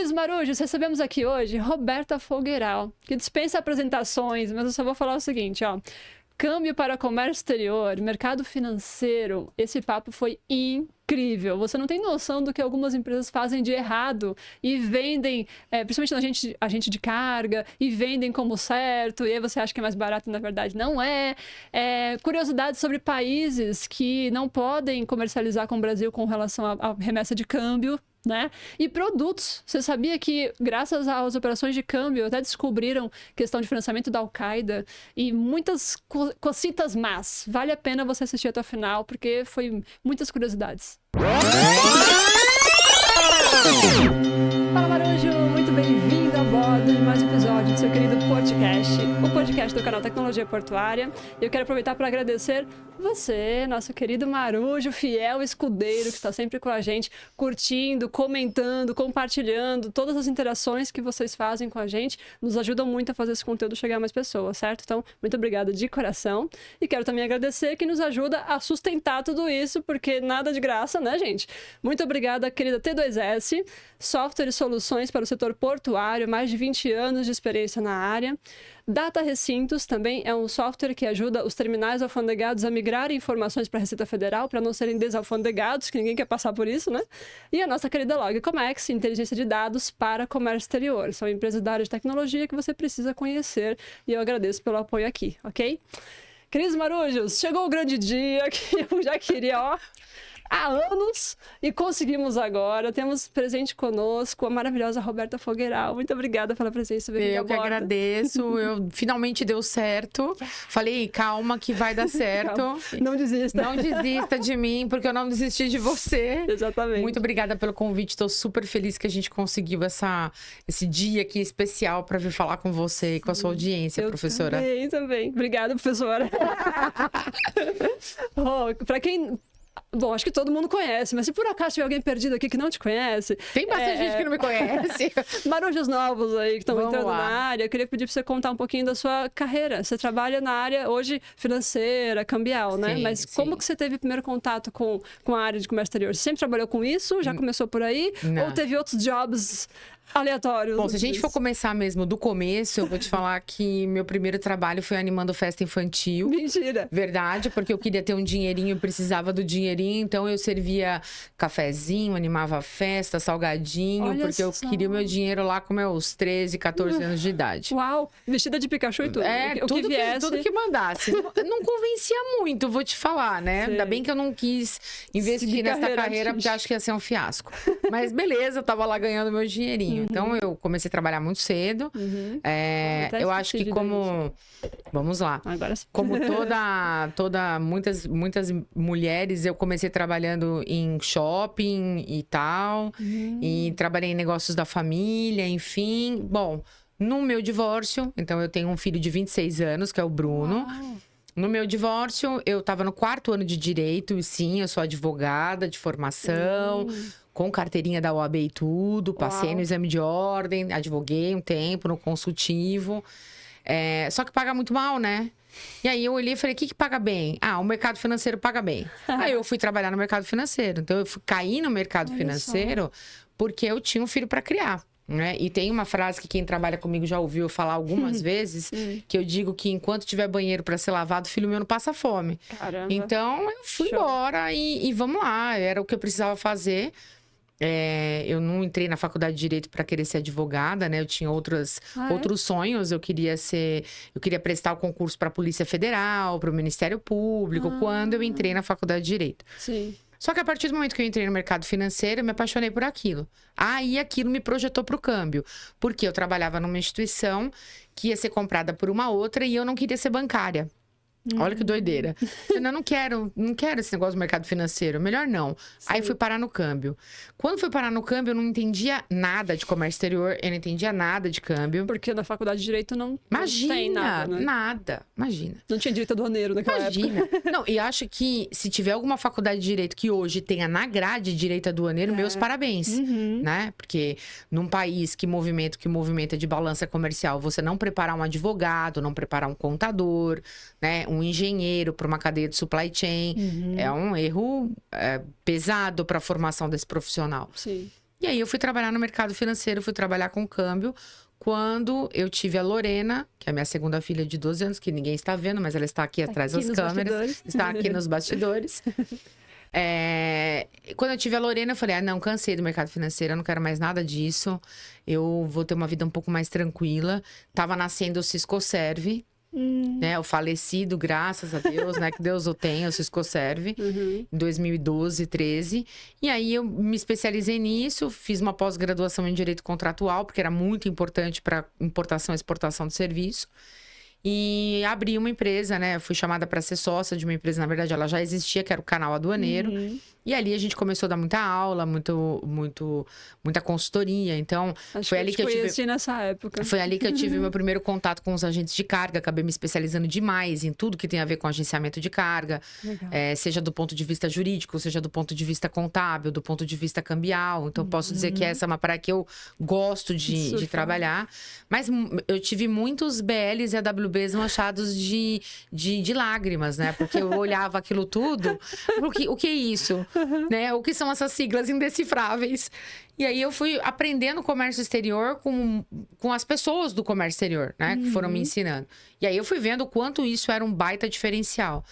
Queridos marujos, recebemos aqui hoje Roberta Folgueiral, que dispensa apresentações, mas eu só vou falar o seguinte, ó. Câmbio para comércio exterior, mercado financeiro, esse papo foi incrível. Você não tem noção do que algumas empresas fazem de errado e vendem, principalmente agente de carga, e vendem como certo, e aí você acha que é mais barato e na verdade não é. Curiosidades sobre países que não podem comercializar com o Brasil com relação à remessa de câmbio, né? E produtos. Você sabia que, graças às operações de câmbio, até descobriram questão de financiamento da Al-Qaeda e muitas cositas más. Vale a pena você assistir até o final, porque foi muitas curiosidades. Fala, Marujo! Muito bem-vindo a bordo de mais um episódio do seu querido podcast, o podcast do canal Tecnologia Portuária. Eu quero aproveitar para agradecer você, nosso querido Marujo, fiel escudeiro, que está sempre com a gente, curtindo, comentando, compartilhando, todas as interações que vocês fazem com a gente nos ajudam muito a fazer esse conteúdo chegar a mais pessoas, certo? Então, muito obrigada de coração. E quero também agradecer que nos ajuda a sustentar tudo isso, porque nada de graça, né, gente? Muito obrigada, querida T2S, software e soluções para o setor portuário, mais de 20 anos de experiência na área. Data Recintos também é um software que ajuda os terminais alfandegados a migrarem informações para a Receita Federal, para não serem desalfandegados, que ninguém quer passar por isso, né? E a nossa querida Logcomex, inteligência de dados para comércio exterior. São empresas da área de tecnologia que você precisa conhecer e eu agradeço pelo apoio aqui, ok? Queridos marujos, chegou o grande dia que eu já queria, ó, há anos e conseguimos agora. Temos presente conosco a maravilhosa Roberta Folgueiral. Muito obrigada pela presença. Eu que agradeço. Finalmente deu certo. Falei, calma que vai dar certo. Calma. Não desista. Não desista de mim, porque eu não desisti de você. Exatamente. Muito obrigada pelo convite. Estou super feliz que a gente conseguiu esse dia aqui especial para vir falar com você e com a sua audiência, professora. Também. Obrigada, professora. Para quem... Bom, acho que todo mundo conhece, mas se por acaso tiver alguém perdido aqui que não te conhece... Tem bastante gente que não me conhece. Marujos novos aí que estão entrando na área, eu queria pedir para você contar um pouquinho da sua carreira. Você trabalha na área hoje financeira, cambial, né? Sim, mas como que você teve o primeiro contato com a área de comércio exterior? Você sempre trabalhou com isso? Já começou por aí? Não. Ou teve outros jobs aleatórios? Bom, se a gente for começar mesmo do começo, eu vou te falar que meu primeiro trabalho foi animando festa infantil. Mentira! Verdade, porque eu queria ter um dinheirinho, eu precisava do dinheirinho, então eu servia cafezinho, animava a festa, salgadinho, Olha porque eu só. queria o meu dinheiro lá com meus 13, 14 anos de idade. Uau! Vestida de Pikachu e tudo. Tudo que mandasse. Não convencia muito, vou te falar, né? Sei. Ainda bem que eu não quis investir nessa carreira, porque acho que ia ser um fiasco. Mas beleza, eu tava lá ganhando meu dinheirinho. Então, eu comecei a trabalhar muito cedo. Eu acho que como... Vamos lá. Agora sim. Como muitas mulheres, eu comecei trabalhando em shopping e tal. E trabalhei em negócios da família, enfim. Bom, no meu divórcio, então eu tenho um filho de 26 anos, que é o Bruno. Uau. No meu divórcio, eu estava no 4º ano de direito. E sim, eu sou advogada de formação. Com carteirinha da OAB e tudo, passei no exame de ordem, advoguei um tempo no consultivo. Só que paga muito mal, né? E aí eu olhei e falei, o que paga bem? O mercado financeiro paga bem. Aí eu fui trabalhar no mercado financeiro. Então eu caí no mercado financeiro porque eu tinha um filho para criar. Né? E tem uma frase que quem trabalha comigo já ouviu eu falar algumas vezes, que eu digo que enquanto tiver banheiro para ser lavado, filho meu não passa fome. Caramba. Então eu fui embora e vamos lá, era o que eu precisava fazer. Eu não entrei na faculdade de Direito para querer ser advogada, né? Eu tinha outros sonhos. Eu queria prestar o concurso para a Polícia Federal, para o Ministério Público, quando eu entrei na faculdade de Direito. Sim. Só que a partir do momento que eu entrei no mercado financeiro, eu me apaixonei por aquilo. Aí aquilo me projetou para o câmbio. Porque eu trabalhava numa instituição que ia ser comprada por uma outra e eu não queria ser bancária. Olha que doideira. Eu não quero esse negócio do mercado financeiro. Melhor não. Sim. Aí fui parar no câmbio. Quando fui parar no câmbio, eu não entendia nada de comércio exterior. Eu não entendia nada de câmbio. Porque na faculdade de Direito não tem nada, né? Nada. Imagina. Não tinha direito aduaneiro naquela época. Não, e acho que se tiver alguma faculdade de Direito que hoje tenha na grade Direito Aduaneiro, meus parabéns. Né? Porque num país que movimenta de balança comercial, você não preparar um advogado, não preparar um contador, né? Um engenheiro para uma cadeia de supply chain. É um erro pesado para a formação desse profissional. Sim. E aí eu fui trabalhar no mercado financeiro, fui trabalhar com câmbio. Quando eu tive a Lorena, que é a minha segunda filha de 12 anos, que ninguém está vendo, mas ela está aqui atrás das câmeras. Bastidores. Está aqui nos bastidores. Quando eu tive a Lorena, eu falei, não, cansei do mercado financeiro, eu não quero mais nada disso. Eu vou ter uma vida um pouco mais tranquila. Tava nascendo o Ciscoserve, né? O falecido, graças a Deus, né? Que Deus o tenha, o Ciscoserve, em 2012, 13. E aí eu me especializei nisso, fiz uma pós-graduação em Direito Contratual, porque era muito importante para importação e exportação de serviço. E abri uma empresa, né? Fui chamada para ser sócia de uma empresa, na verdade ela já existia, que era o Canal Aduaneiro. E ali a gente começou a dar muita aula, muita consultoria. Então, foi ali que eu tive nessa época. Foi ali que eu tive meu primeiro contato com os agentes de carga. Acabei me especializando demais em tudo que tem a ver com agenciamento de carga. Seja do ponto de vista jurídico, seja do ponto de vista contábil, do ponto de vista cambial. Então, posso dizer que essa é uma praia que eu gosto de trabalhar. Mas eu tive muitos BLs e AWBs manchados de lágrimas, né? Porque eu olhava aquilo tudo. O que é isso? Né? O que são essas siglas indecifráveis? E aí eu fui aprendendo comércio exterior com as pessoas do comércio exterior, né? Que foram me ensinando. E aí eu fui vendo o quanto isso era um baita diferencial.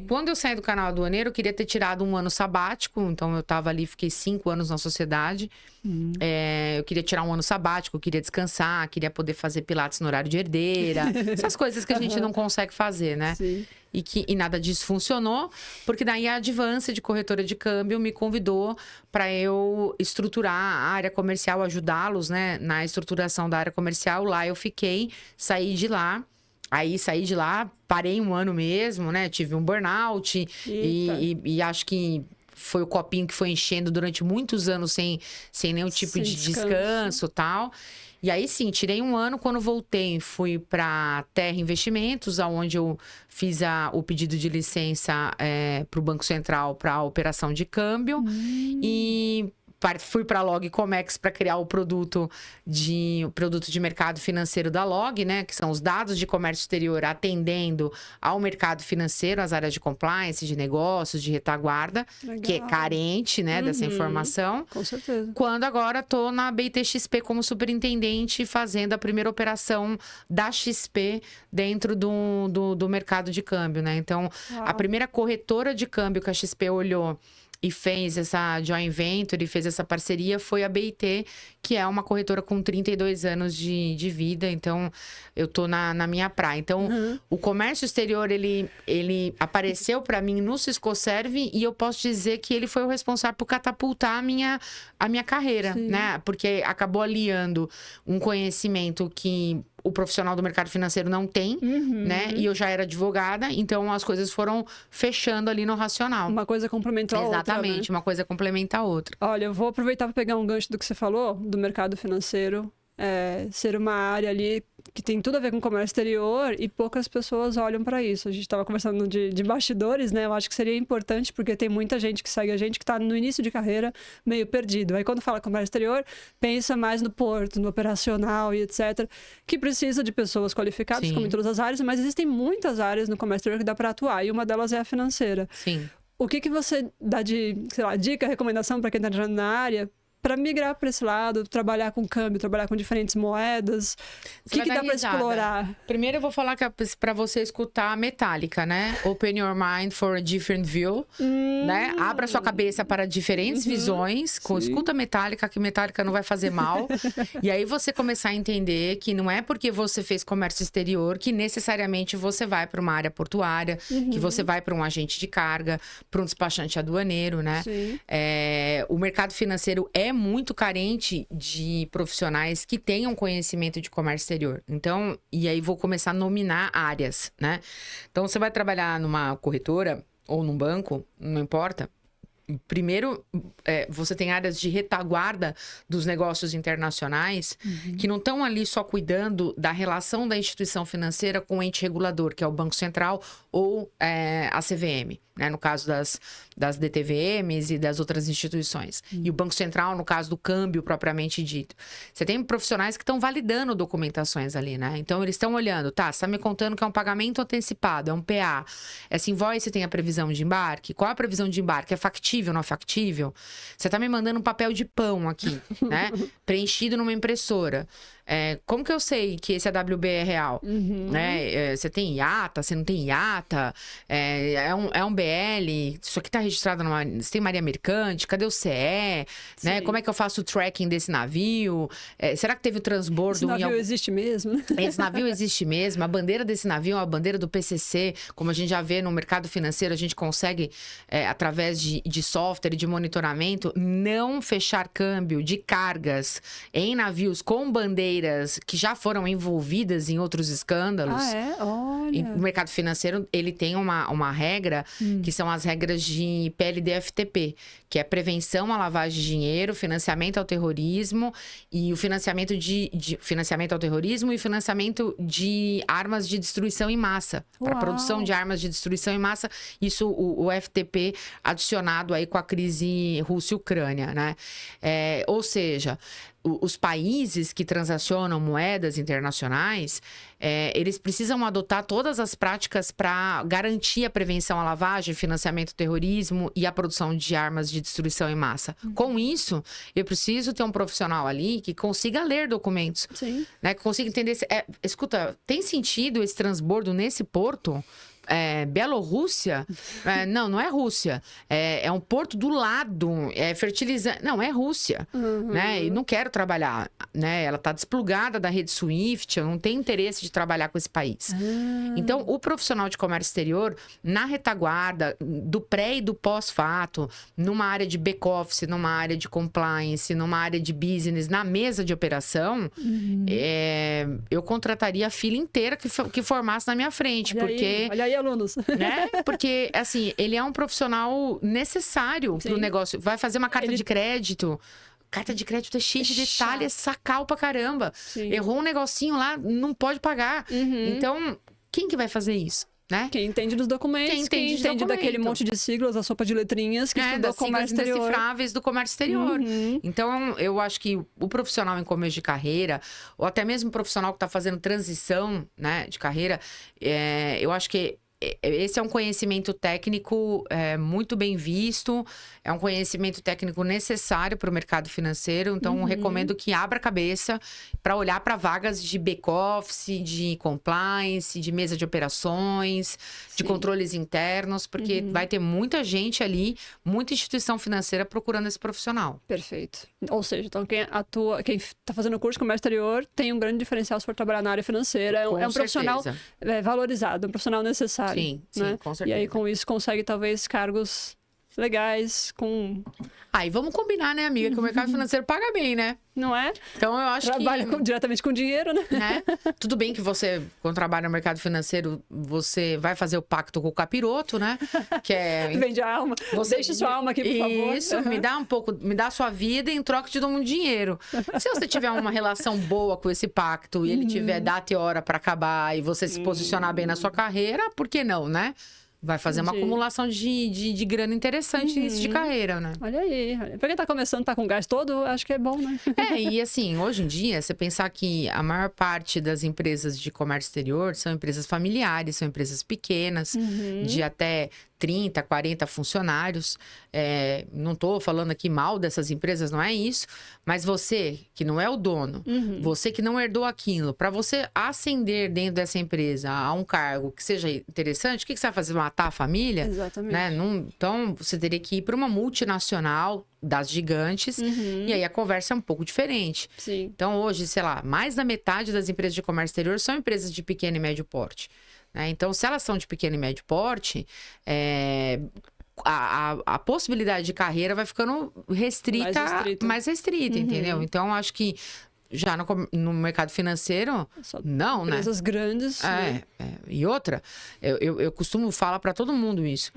Quando eu saí do Canal Aduaneiro, eu queria ter tirado um ano sabático. Então, eu tava ali, fiquei 5 anos na sociedade. Eu queria tirar um ano sabático, eu queria descansar, queria poder fazer pilates no horário de herdeira. Essas coisas que a gente não consegue fazer, né? Sim. E nada disso funcionou, porque daí a Advance, de corretora de câmbio, me convidou para eu estruturar a área comercial, ajudá-los, né, na estruturação da área comercial. Lá eu fiquei, saí de lá. Aí saí de lá, parei um ano mesmo, né? Tive um burnout e acho que foi o copinho que foi enchendo durante muitos anos sem nenhum tipo de descanso e tal. E aí sim, tirei um ano. Quando voltei, fui para Terra Investimentos, onde eu fiz o pedido de licença para o Banco Central para a operação de câmbio. E fui para a Log Comex para criar o produto de mercado financeiro da Log, né? Que são os dados de comércio exterior atendendo ao mercado financeiro, as áreas de compliance, de negócios, de retaguarda, que é carente, né, dessa informação. Com certeza. Quando agora estou na BIT-XP como superintendente, fazendo a primeira operação da XP dentro do mercado de câmbio, né? Então, a primeira corretora de câmbio que a XP olhou e fez essa joint venture, e fez essa parceria, foi a BIT, que é uma corretora com 32 anos de vida. Então, eu tô na minha praia. Então, o comércio exterior, ele apareceu para mim no Ciscoserve, e eu posso dizer que ele foi o responsável por catapultar a minha carreira, né? Porque acabou aliando um conhecimento que o profissional do mercado financeiro não tem, né? E eu já era advogada, então as coisas foram fechando ali no racional. Uma coisa complementa a outra, Exatamente, né? uma coisa complementa a outra. Olha, eu vou aproveitar para pegar um gancho do que você falou, do mercado financeiro, ser uma área ali que tem tudo a ver com comércio exterior, e poucas pessoas olham para isso. A gente estava conversando de bastidores, né? Eu acho que seria importante, porque tem muita gente que segue a gente que está no início de carreira meio perdido. Aí quando fala comércio exterior, pensa mais no porto, no operacional e etc., que precisa de pessoas qualificadas, como em todas as áreas, mas existem muitas áreas no comércio exterior que dá para atuar, e uma delas é a financeira. Sim. O que você dá de, sei lá, dica, recomendação para quem está entrando na área para migrar para esse lado, trabalhar com câmbio, trabalhar com diferentes moedas? O que dá para explorar? Primeiro eu vou falar que é para você escutar a Metallica, né? Open your mind for a different view, né? Abra sua cabeça para diferentes visões. Escuta Metallica, que Metallica não vai fazer mal. E aí você começar a entender que não é porque você fez comércio exterior que necessariamente você vai para uma área portuária, que você vai para um agente de carga, para um despachante aduaneiro, né? O mercado financeiro é muito carente de profissionais que tenham conhecimento de comércio exterior. Então, e aí vou começar a nominar áreas, né? Então, você vai trabalhar numa corretora ou num banco, não importa. Primeiro, você tem áreas de retaguarda dos negócios internacionais que não estão ali só cuidando da relação da instituição financeira com o ente regulador, que é o Banco Central ou a CVM. né? No caso das DTVMs e das outras instituições. E o Banco Central, no caso do câmbio propriamente dito. Você tem profissionais que estão validando documentações ali, né? Então, eles estão olhando, tá, você está me contando que é um pagamento antecipado, é um PA. Essa invoice tem a previsão de embarque? Qual é a previsão de embarque? É factível, não é factível? Você está me mandando um papel de pão aqui, né? Preenchido numa impressora. Como que eu sei que esse AWB é real? Né? Você tem IATA, você não tem IATA? É um BL? Isso aqui está registrado numa... Você tem Maria Mercante? Cadê o CE? Né? Como é que eu faço o tracking desse navio? Será que teve o transbordo? Esse navio existe mesmo, né? Esse navio existe mesmo. A bandeira desse navio é a bandeira do PCC. Como a gente já vê no mercado financeiro, a gente consegue, através de software e de monitoramento, não fechar câmbio de cargas em navios com bandeiras que já foram envolvidas em outros escândalos. Olha. O mercado financeiro, ele tem uma regra, que são as regras de PLD-FTP, que é prevenção à lavagem de dinheiro, financiamento ao terrorismo e o financiamento financiamento ao terrorismo e financiamento de armas de destruição em massa. Para a produção de armas de destruição em massa, isso o FTP adicionado aí com a crise Rússia-Ucrânia, né? Ou seja, os países que transacionam moedas internacionais, eles precisam adotar todas as práticas para garantir a prevenção à lavagem, financiamento ao terrorismo e a produção de armas de destruição em massa. Com isso, eu preciso ter um profissional ali que consiga ler documentos. Sim. Né, que consiga entender... escuta, tem sentido esse transbordo nesse porto? Bielorrússia? Não é Rússia. É um porto do lado, é fertilizante. Não, é Rússia. Né? E não quero trabalhar. Né? Ela está desplugada da rede SWIFT, eu não tenho interesse de trabalhar com esse país. Então, o profissional de comércio exterior, na retaguarda, do pré e do pós-fato, numa área de back-office, numa área de compliance, numa área de business, na mesa de operação, eu contrataria a fila inteira que formasse na minha frente. Olha aí, alunos. Né? Porque, assim, ele é um profissional necessário para o negócio. Vai fazer uma carta de crédito. Carta de crédito é cheia de detalhes, sacal pra caramba. Sim. Errou um negocinho lá, não pode pagar. Então, quem que vai fazer isso? Né? Quem entende dos documentos, quem entende daquele monte de siglas, a sopa de letrinhas que estudou comércio exterior. Indecifráveis do comércio exterior. Então, eu acho que o profissional em começo de carreira, ou até mesmo o profissional que está fazendo transição, né, de carreira, eu acho que esse é um conhecimento técnico muito bem visto, é um conhecimento técnico necessário para o mercado financeiro, então recomendo que abra a cabeça para olhar para vagas de back-office, de compliance, de mesa de operações, de controles internos, porque vai ter muita gente ali, muita instituição financeira procurando esse profissional. Perfeito. Ou seja, então quem está fazendo o curso de comércio exterior tem um grande diferencial se for trabalhar na área financeira, é um profissional valorizado, um profissional necessário. Sim, né? Com certeza. E aí, com isso, consegue, talvez, cargos legais, com... E vamos combinar, né, amiga? Que o mercado financeiro paga bem, né? Não é? Então, eu acho Trabalha diretamente com dinheiro, né? Tudo bem que você, quando trabalha no mercado financeiro, você vai fazer o pacto com o capiroto, né? Que é... Vende a alma. Deixe sua alma aqui, por favor. Isso, me dá a sua vida em troca de um dinheiro. Se você tiver uma relação boa com esse pacto e ele tiver data e hora para acabar e você se posicionar bem na sua carreira, por que não, né? Vai fazer uma acumulação de grana interessante nisso de carreira, né? Olha aí. Pra quem tá começando, tá com gás todo, acho que é bom, né? E assim, hoje em dia, você pensar que a maior parte das empresas de comércio exterior são empresas familiares, são empresas pequenas, de até 30, 40 funcionários. Não estou falando aqui mal dessas empresas, não é isso. Mas você, que não é o dono, você que não herdou aquilo, para você ascender dentro dessa empresa a um cargo que seja interessante, o que você vai fazer? Matar a família? Exatamente. Né? Então, você teria que ir para uma multinacional das gigantes, e aí a conversa é um pouco diferente. Sim. Então, hoje, sei lá, mais da metade das empresas de comércio exterior são empresas de pequeno e médio porte. Então, se elas são de pequeno e médio porte, a possibilidade de carreira vai ficando mais restrita, entendeu? Então, acho que já no mercado financeiro, não, né? Empresas grandes. E outra, eu costumo falar para todo mundo isso.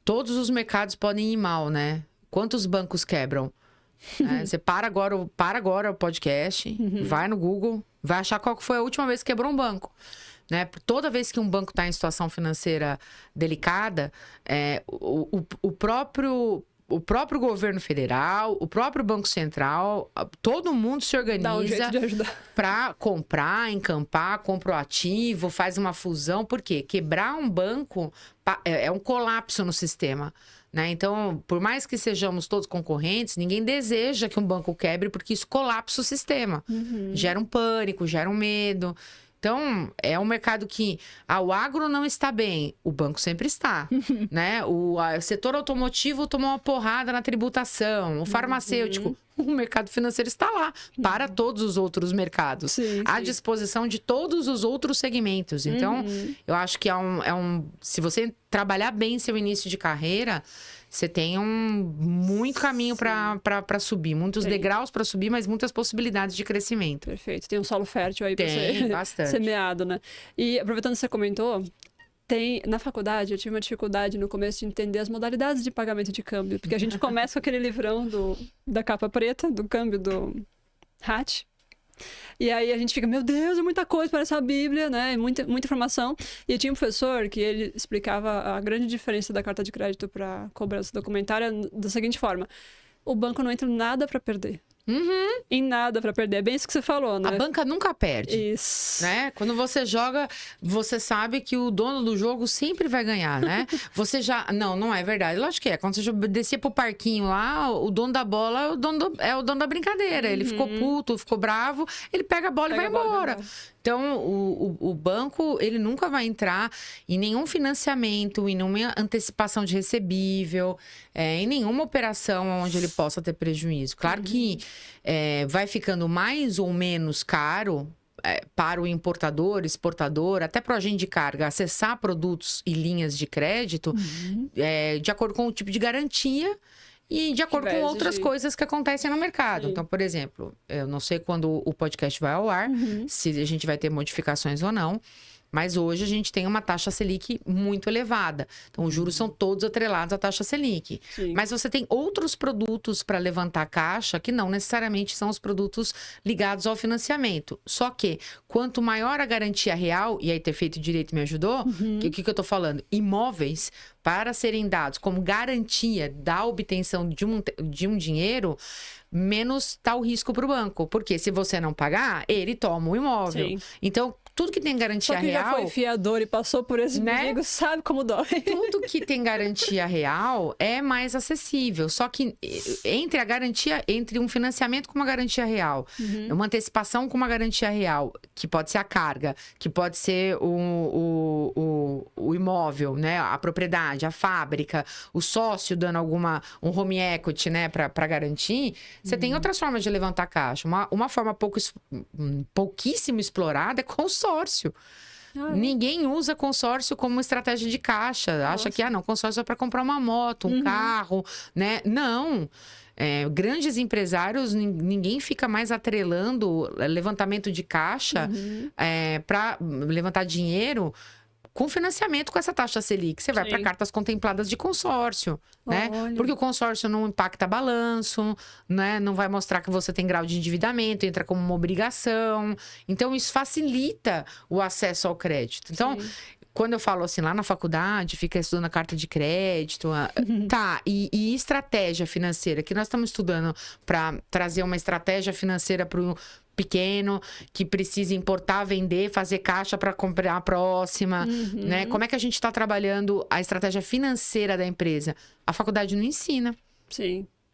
Todos os mercados podem ir mal, né? Quantos bancos quebram? Você para agora o podcast, vai no Google, vai achar qual foi a última vez que quebrou um banco. né? Toda vez que um banco está em situação financeira delicada, o próprio governo federal, o próprio Banco Central, todo mundo se organiza para comprar, encampar, compra o ativo, faz uma fusão. Por quê? Quebrar um banco é um colapso no sistema, né? Então, por mais que sejamos todos concorrentes, ninguém deseja que um banco quebre, porque isso colapsa o sistema. Gera um pânico, gera um medo. Então, é um mercado que o agro não está bem, o banco sempre está, né? O setor automotivo tomou uma porrada na tributação, o farmacêutico, o mercado financeiro está lá para todos os outros mercados, à disposição de todos os outros segmentos. Então, eu acho que se você trabalhar bem seu início de carreira, você tem muito caminho para subir, muitos degraus para subir, mas muitas possibilidades de crescimento. Perfeito. Tem um solo fértil aí para ser semeado, né? E aproveitando que você comentou, na faculdade eu tive uma dificuldade no começo de entender as modalidades de pagamento de câmbio, porque a gente começa com aquele livrão da capa preta, do câmbio do Hatch. E aí a gente fica, meu Deus, é muita coisa, parece a Bíblia, né? Muita informação. E tinha um professor que ele explicava a grande diferença da carta de crédito para cobrança documentária da seguinte forma: o banco não entra nada para perder. Em nada para perder. É bem isso que você falou, né? A banca nunca perde. Isso. Né? Quando você joga, você sabe que o dono do jogo sempre vai ganhar, né? Você já... Não é verdade. Lógico que é. Quando você descia pro parquinho lá, o dono da bola é o dono da brincadeira. Ele ficou puto, ficou bravo, ele pega a bola e vai embora. Então, o banco, ele nunca vai entrar em nenhum financiamento, em nenhuma antecipação de recebível, em nenhuma operação onde ele possa ter prejuízo. Claro que vai ficando mais ou menos caro para o importador, exportador, até para o agente de carga, acessar produtos e linhas de crédito de acordo com o tipo de garantia e de acordo com outras coisas que acontecem no mercado. Então, por exemplo, eu não sei quando o podcast vai ao ar, se a gente vai ter modificações ou não, mas hoje a gente tem uma taxa Selic muito elevada. Então, os juros são todos atrelados à taxa Selic. Mas você tem outros produtos para levantar caixa que não necessariamente são os produtos ligados ao financiamento. Só que, quanto maior a garantia real, e aí ter feito direito me ajudou, o que eu estou falando? Imóveis, para serem dados como garantia da obtenção de um dinheiro, menos está o risco para o banco. Porque se você não pagar, ele toma o imóvel. Então, tudo que tem garantia real... já foi fiador e passou por esse perigo, sabe como dói. Tudo que tem garantia real é mais acessível. Só que entre um financiamento com uma garantia real, uma antecipação com uma garantia real, que pode ser a carga, que pode ser o imóvel, né? A propriedade, a fábrica, o sócio dando um home equity, né? Para garantir, você tem outras formas de levantar caixa. Uma forma pouquíssimo explorada é consórcio. Ninguém usa consórcio como estratégia de caixa. Acha que, consórcio é para comprar uma moto, um carro, né? Não. Grandes empresários, ninguém fica mais atrelando levantamento de caixa para levantar dinheiro com financiamento com essa taxa Selic. Você vai para cartas contempladas de consórcio, né? Porque o consórcio não impacta balanço, né? Não vai mostrar que você tem grau de endividamento, entra como uma obrigação. Então, isso facilita o acesso ao crédito. Então, quando eu falo assim, lá na faculdade, fica estudando a carta de crédito, e estratégia financeira, que nós estamos estudando para trazer uma estratégia financeira para o pequeno, que precisa importar, vender, fazer caixa para comprar a próxima, né? Como é que a gente está trabalhando a estratégia financeira da empresa? A faculdade não ensina.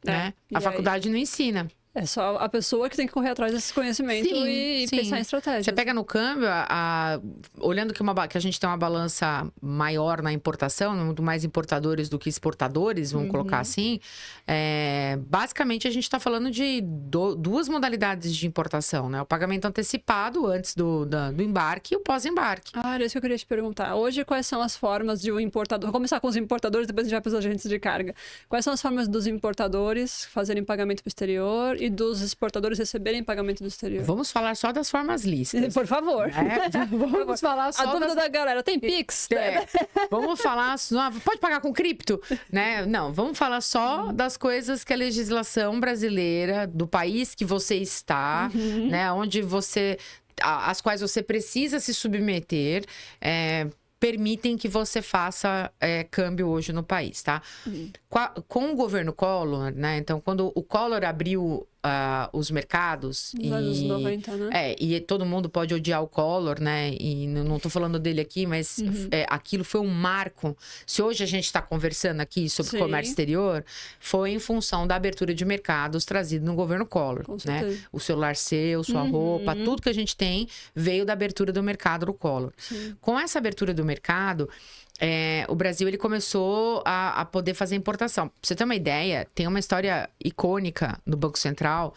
Né? A faculdade não ensina. É só a pessoa que tem que correr atrás desse conhecimento e pensar em estratégia. Você pega no câmbio, olhando que a gente tem uma balança maior na importação, muito mais importadores do que exportadores, vamos colocar assim. Basicamente, a gente está falando de duas modalidades de importação, né? O pagamento antecipado antes do embarque e o pós-embarque. Era isso que eu queria te perguntar. Hoje, quais são as formas de um importador... Vou começar com os importadores, depois a gente vai para os agentes de carga. Quais são as formas dos importadores fazerem pagamento para o exterior e dos exportadores receberem pagamento do exterior? Vamos falar só das formas listas. Por favor. Vamos falar só a dúvida da galera, tem Pix? Vamos falar... Pode pagar com cripto? Né? Não, vamos falar só das coisas que a legislação brasileira, do país que você está, né? Onde você às quais você precisa se submeter, permitem que você faça câmbio hoje no país, tá? Com o governo Collor, né? Então, quando o Collor abriu os mercados... Nos anos 90, né? E todo mundo pode odiar o Collor, né? E não tô falando dele aqui, mas aquilo foi um marco. Se hoje a gente está conversando aqui sobre comércio exterior, foi em função da abertura de mercados trazido no governo Collor, né? O celular seu, sua roupa, tudo que a gente tem veio da abertura do mercado do Collor. Sim. Com essa abertura do mercado... o Brasil ele começou a poder fazer importação. Pra você ter uma ideia, tem uma história icônica do Banco Central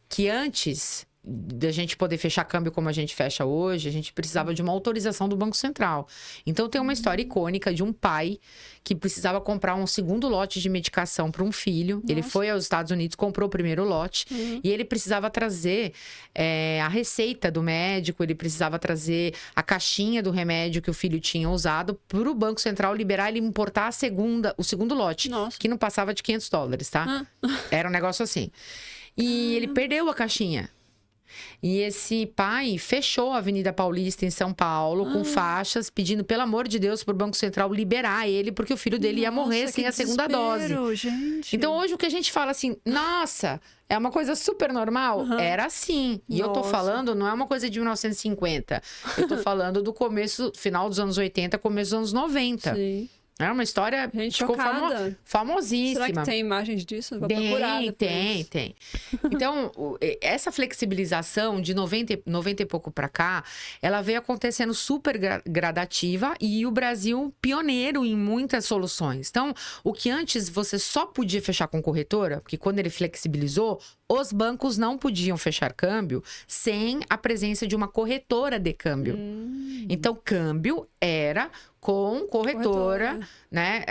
que antes da gente poder fechar câmbio como a gente fecha hoje, a gente precisava de uma autorização do Banco Central. Então tem uma história icônica de um pai que precisava comprar um segundo lote de medicação para um filho. Nossa. Ele foi aos Estados Unidos, comprou o primeiro lote e ele precisava trazer a receita do médico, ele precisava trazer a caixinha do remédio que o filho tinha usado para o Banco Central liberar ele importar o segundo lote, que não passava de $500, tá? Era um negócio assim. E ele perdeu a caixinha. E esse pai fechou a Avenida Paulista em São Paulo com faixas pedindo, pelo amor de Deus, para o Banco Central liberar ele, porque o filho dele ia morrer sem a segunda dose. Gente. Então hoje o que a gente fala assim, nossa, é uma coisa super normal, era assim. E eu tô falando, não é uma coisa de 1950. Eu tô falando do começo, final dos anos 80, começo dos anos 90. Sim. É uma história gente ficou famosíssima. Será que tem imagens disso? Vou Tem. Então, essa flexibilização de 90 e pouco para cá, ela veio acontecendo super gradativa e o Brasil pioneiro em muitas soluções. Então, o que antes você só podia fechar com corretora, porque quando ele flexibilizou, os bancos não podiam fechar câmbio sem a presença de uma corretora de câmbio. Então, câmbio era com corretora, né?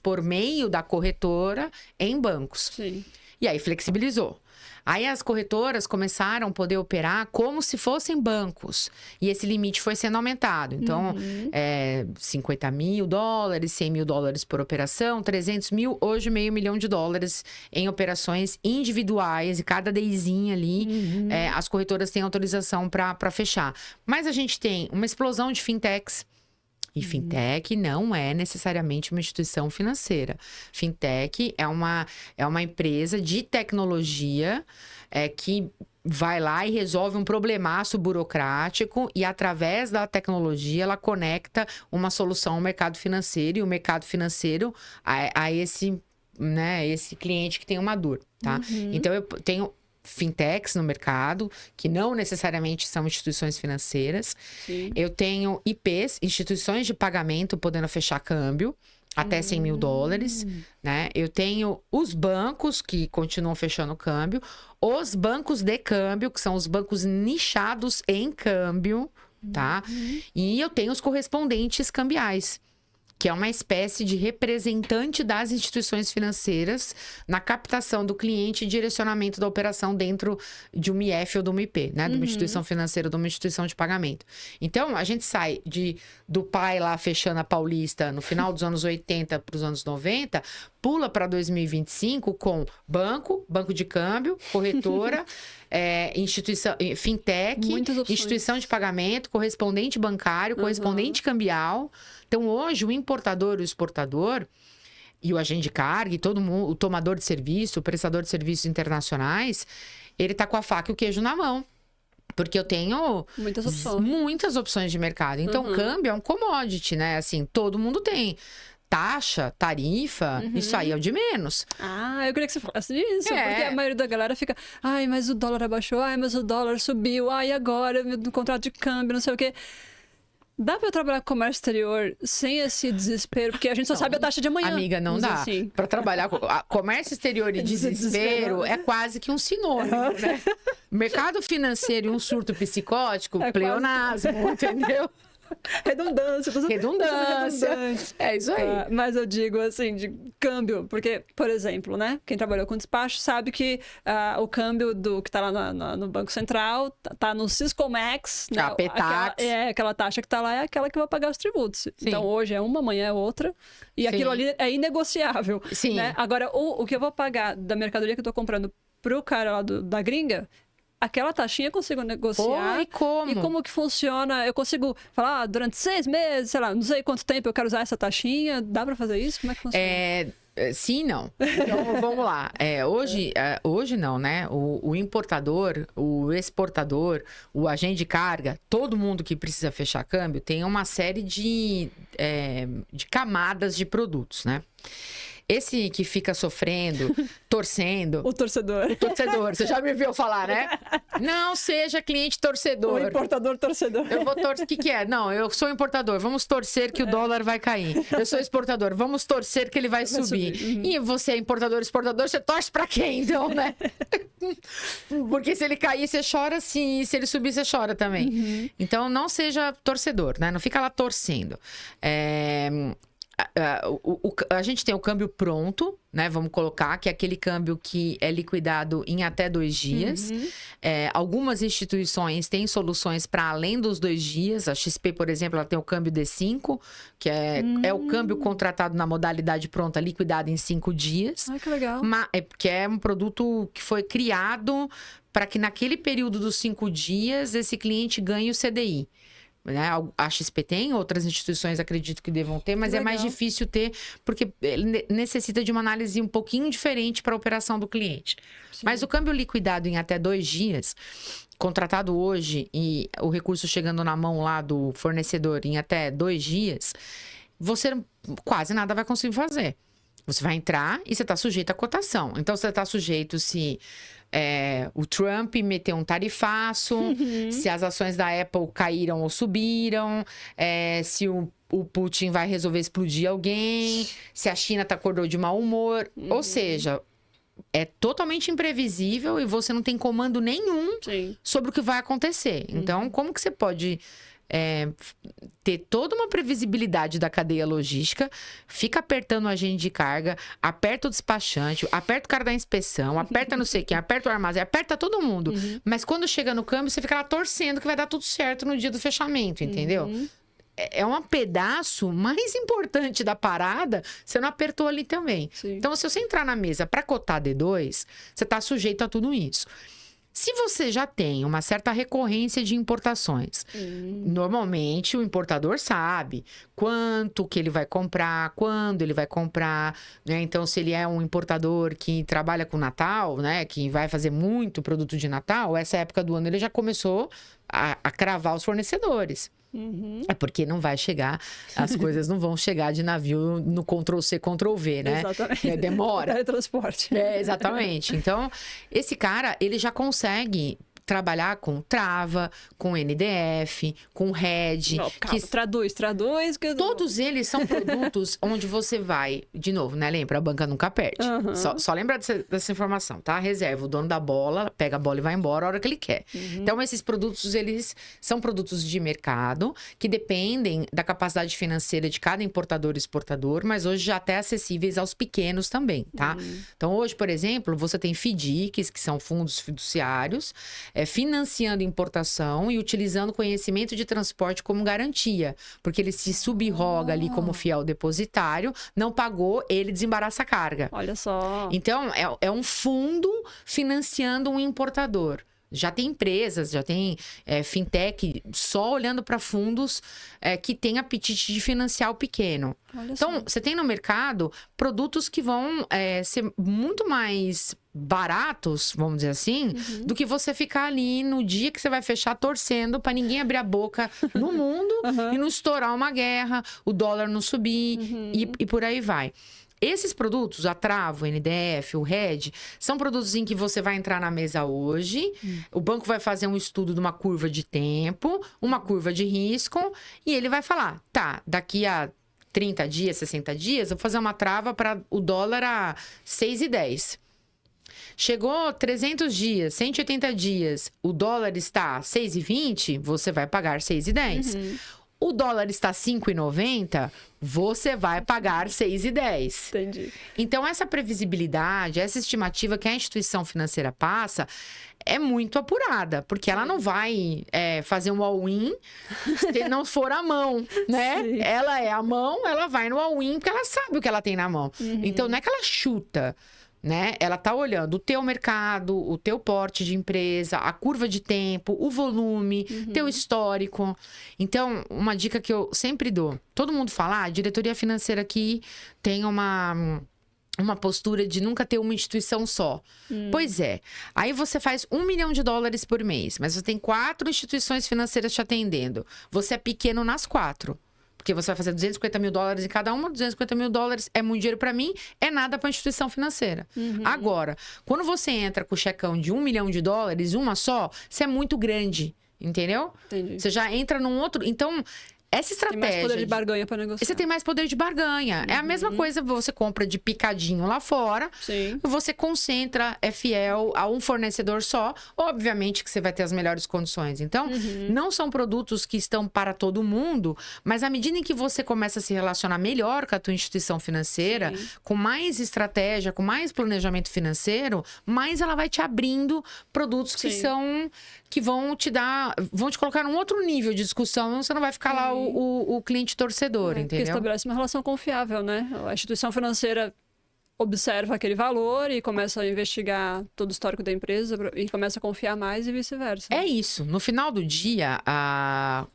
Por meio da corretora em bancos. Sim. E aí flexibilizou. Aí as corretoras começaram a poder operar como se fossem bancos. E esse limite foi sendo aumentado. Então, $50 mil, $100 mil por operação, 300 mil, hoje $500 mil em operações individuais. E cada dayzinho ali, as corretoras têm autorização para fechar. Mas a gente tem uma explosão de fintechs. E fintech não é necessariamente uma instituição financeira. Fintech é uma empresa de tecnologia que vai lá e resolve um problemaço burocrático e, através da tecnologia, ela conecta uma solução ao mercado financeiro e o mercado financeiro a esse cliente que tem uma dor, tá? Então, eu tenho fintechs no mercado, que não necessariamente são instituições financeiras. Sim. Eu tenho IPs, instituições de pagamento, podendo fechar câmbio, até $100 mil, né? Eu tenho os bancos, que continuam fechando câmbio, os bancos de câmbio, que são os bancos nichados em câmbio, tá? E eu tenho os correspondentes cambiais, que é uma espécie de representante das instituições financeiras na captação do cliente e direcionamento da operação dentro de uma IF ou de uma IP, né? De uma instituição financeira ou de uma instituição de pagamento. Então, a gente sai do pai lá fechando a Paulista no final dos anos 80 para os anos 90, pula para 2025 com banco de câmbio, corretora, instituição, fintech, instituição de pagamento, correspondente bancário, correspondente cambial. Então, hoje, o importador e o exportador, e o agente de carga, e todo mundo, o tomador de serviço, o prestador de serviços internacionais, ele tá com a faca e o queijo na mão. Porque eu tenho muitas opções de mercado. Então, câmbio é um commodity, né? Assim, todo mundo tem. Taxa, tarifa, isso aí é o de menos. Eu queria que você falasse disso, porque a maioria da galera fica, mas o dólar abaixou, mas o dólar subiu, e agora, no contrato de câmbio, não sei o quê. Dá pra eu trabalhar com comércio exterior sem esse desespero? Porque a gente só sabe a taxa de amanhã. Amiga, não dá. Assim. Pra trabalhar com comércio exterior e desespero é quase que um sinônimo, né? Mercado financeiro e um surto psicótico, pleonasmo, entendeu? Redundância. É isso aí. Mas eu digo assim, de câmbio, porque, por exemplo, né? Quem trabalhou com despacho sabe que o câmbio que tá lá no Banco Central tá no Siscomex, né? A PETAX. Aquela taxa que tá lá é aquela que vai pagar os tributos. Sim. Então, hoje é uma, amanhã é outra. E aquilo ali é inegociável. Sim. Né? Agora, o que eu vou pagar da mercadoria que eu tô comprando pro cara lá da gringa, aquela taxinha eu consigo negociar. Pô, e como? E como que funciona? Eu consigo falar, durante 6 meses, sei lá, não sei quanto tempo eu quero usar essa taxinha. Dá pra fazer isso? Como é que funciona? Sim, não. Então, vamos lá. Hoje não, né? O importador, o exportador, o agente de carga, todo mundo que precisa fechar câmbio tem uma série de camadas de produtos, né? Esse que fica sofrendo, torcendo... O torcedor. O torcedor. Você já me viu falar, né? Não seja cliente torcedor. O importador torcedor. Eu vou torcer. O que é? Não, eu sou importador. Vamos torcer que o dólar vai cair. Eu sou exportador. Vamos torcer que ele vai subir. Uhum. E você é importador, exportador, você torce pra quem, então, né? Porque se ele cair, você chora sim. E se ele subir, você chora também. Uhum. Então, não seja torcedor, né? Não fica lá torcendo. A gente tem o câmbio pronto, né? Vamos colocar que é aquele câmbio que é liquidado em até 2 dias. Uhum. Algumas instituições têm soluções para além dos 2 dias. A XP, por exemplo, ela tem o câmbio D5, que é o câmbio contratado na modalidade pronta, liquidado em 5 dias. Ai, que legal. Que é um produto que foi criado para que naquele período dos 5 dias esse cliente ganhe o CDI. Né? A XP tem, outras instituições acredito que devam ter, mas é mais difícil ter, porque ele necessita de uma análise um pouquinho diferente para a operação do cliente. Sim. Mas o câmbio liquidado em até 2 dias, contratado hoje e o recurso chegando na mão lá do fornecedor em até 2 dias, você quase nada vai conseguir fazer. Você vai entrar e você está sujeito à cotação. Então, você está sujeito se o Trump meteu um tarifaço, se as ações da Apple caíram ou subiram, se o Putin vai resolver explodir alguém, se a China acordou de mau humor. Ou seja, é totalmente imprevisível e você não tem comando nenhum sobre o que vai acontecer. Então, como que você pode... ter toda uma previsibilidade da cadeia logística, fica apertando o agente de carga, aperta o despachante, aperta o cara da inspeção, aperta não sei quem, aperta o armazém, aperta todo mundo. Mas quando chega no câmbio, você fica lá torcendo que vai dar tudo certo no dia do fechamento, entendeu? É um pedaço mais importante da parada, você não apertou ali também. Sim. Então, se você entrar na mesa para cotar D2, você está sujeito a tudo isso. Se você já tem uma certa recorrência de importações, normalmente o importador sabe quanto que ele vai comprar, quando ele vai comprar, né? Então, se ele é um importador que trabalha com Natal, né? Que vai fazer muito produto de Natal, essa época do ano ele já começou a cravar os fornecedores. É porque não vai chegar, as coisas não vão chegar de navio no Ctrl-C, Ctrl-V, né? Exatamente. Demora. Teletransporte. Exatamente. Então, esse cara, ele já consegue trabalhar com trava, com NDF, com RED. Não, calma, traduz. Todos eles são produtos onde você vai, de novo, né? Lembra, a banca nunca perde. Só lembra dessa informação, tá? Reserva, o dono da bola, pega a bola e vai embora a hora que ele quer. Então, esses produtos, eles são produtos de mercado que dependem da capacidade financeira de cada importador e exportador, mas hoje já até acessíveis aos pequenos também, tá? Então, hoje, por exemplo, você tem FDICs, que são fundos fiduciários, financiando importação e utilizando conhecimento de transporte como garantia. Porque ele se subroga ali como fiel depositário, não pagou, ele desembaraça a carga. Olha só. Então, é um fundo financiando um importador. Já tem empresas, já tem fintech só olhando para fundos que têm apetite de financiar o pequeno. Olha então, só. você tem no mercado produtos que vão ser muito mais baratos, vamos dizer assim, do que você ficar ali no dia que você vai fechar torcendo para ninguém abrir a boca no mundo e não estourar uma guerra, o dólar não subir e por aí vai. Esses produtos, a Trava, o NDF, o RED, são produtos em que você vai entrar na mesa hoje, o banco vai fazer um estudo de uma curva de tempo, uma curva de risco, e ele vai falar, tá, daqui a 30 dias, 60 dias, eu vou fazer uma trava para o dólar a 6,10. Chegou 300 dias, 180 dias, o dólar está 6,20, você vai pagar 6,10. O dólar está 5,90, você vai pagar 6,10. Entendi. Então, essa previsibilidade, essa estimativa que a instituição financeira passa é muito apurada, porque ela não vai fazer um all-in se não for a mão, né? Sim. Ela é a mão, ela vai no all-in porque ela sabe o que ela tem na mão. Então, não é que ela chuta, né? Ela tá olhando o teu mercado, o teu porte de empresa, a curva de tempo, o volume, teu histórico. Então, uma dica que eu sempre dou. Todo mundo fala, a diretoria financeira aqui tem uma postura de nunca ter uma instituição só. Pois é. Aí você faz $1 milhão por mês, mas você tem 4 instituições financeiras te atendendo. Você é pequeno nas 4. Porque você vai fazer $250 mil em cada uma. $250 mil é muito dinheiro para mim, é nada para a instituição financeira. Agora, quando você entra com o checão de $1 milhão, uma só, você é muito grande. Entendeu? Entendi. Você já entra num outro... Então... Essa estratégia... Tem mais poder de barganha para negociar. Você tem mais poder de barganha. É a mesma coisa, você compra de picadinho lá fora. Sim. Você concentra, é fiel a um fornecedor só. Obviamente que você vai ter as melhores condições. Então, não são produtos que estão para todo mundo, mas à medida em que você começa a se relacionar melhor com a tua instituição financeira, com mais estratégia, com mais planejamento financeiro, mais ela vai te abrindo produtos que vão te colocar num outro nível de discussão. Você não vai ficar lá o cliente torcedor, entendeu? Porque estabelece uma relação confiável, né? A instituição financeira observa aquele valor e começa a investigar todo o histórico da empresa e começa a confiar mais e vice-versa. É isso. No final do dia,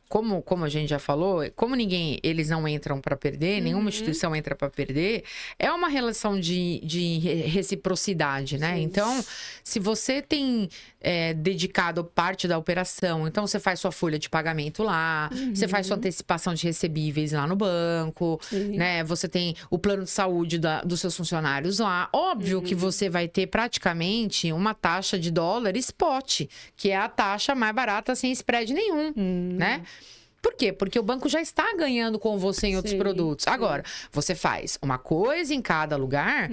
como a gente já falou, como eles não entram para perder, nenhuma instituição entra para perder, é uma relação de reciprocidade, né? Então, se você tem dedicado parte da operação, então você faz sua folha de pagamento lá, você faz sua antecipação de recebíveis lá no banco, né? Você tem o plano de saúde dos seus funcionários lá. Óbvio que você vai ter praticamente uma taxa de dólar spot, que é a taxa mais barata sem spread nenhum, né? Por quê? Porque o banco já está ganhando com você em outros produtos. Agora, você faz uma coisa em cada lugar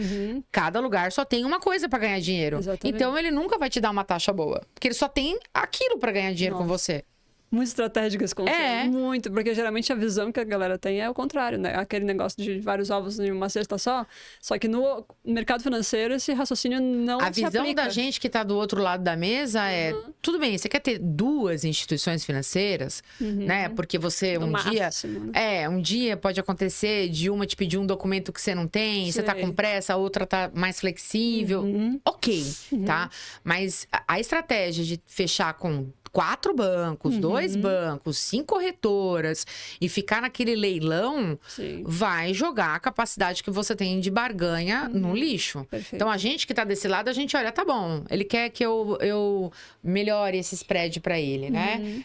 só tem uma coisa para ganhar dinheiro. Exatamente. Então, ele nunca vai te dar uma taxa boa, porque ele só tem aquilo para ganhar dinheiro com você. Muito estratégico esse conceito. Muito, porque geralmente a visão que a galera tem é o contrário, né? Aquele negócio de vários ovos em uma cesta só. Só que no mercado financeiro esse raciocínio não se aplica. A visão da gente que tá do outro lado da mesa é... Tudo bem, você quer ter 2 instituições financeiras, né? Porque você um dia pode acontecer de uma te pedir um documento que você não tem, você tá com pressa, a outra tá mais flexível. Ok, tá? Mas a estratégia de fechar com 4 bancos, 2 bancos, 5 corretoras e ficar naquele leilão, vai jogar a capacidade que você tem de barganha no lixo. Perfeito. Então, a gente que tá desse lado, a gente olha, tá bom, ele quer que eu melhore esse spread pra ele, né?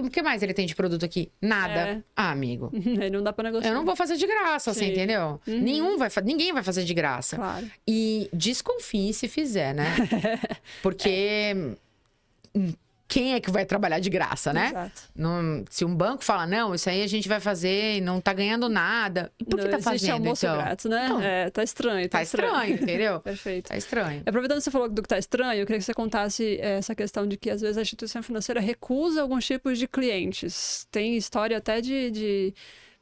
O que mais ele tem de produto aqui? Nada. Ah, amigo. Aí não dá pra negociar. Eu não vou fazer de graça, você entendeu? Ninguém vai fazer de graça. Claro. E desconfie se fizer, né? Porque... Quem é que vai trabalhar de graça, né? Exato. Se um banco fala, não, isso aí a gente vai fazer e não tá ganhando nada. E por que tá fazendo, almoço então? grátis, né? Não. Tá estranho. Tá estranho, entendeu? Perfeito. Tá estranho. Aproveitando que você falou do que tá estranho, eu queria que você contasse essa questão de que, às vezes, a instituição financeira recusa alguns tipos de clientes. Tem história até de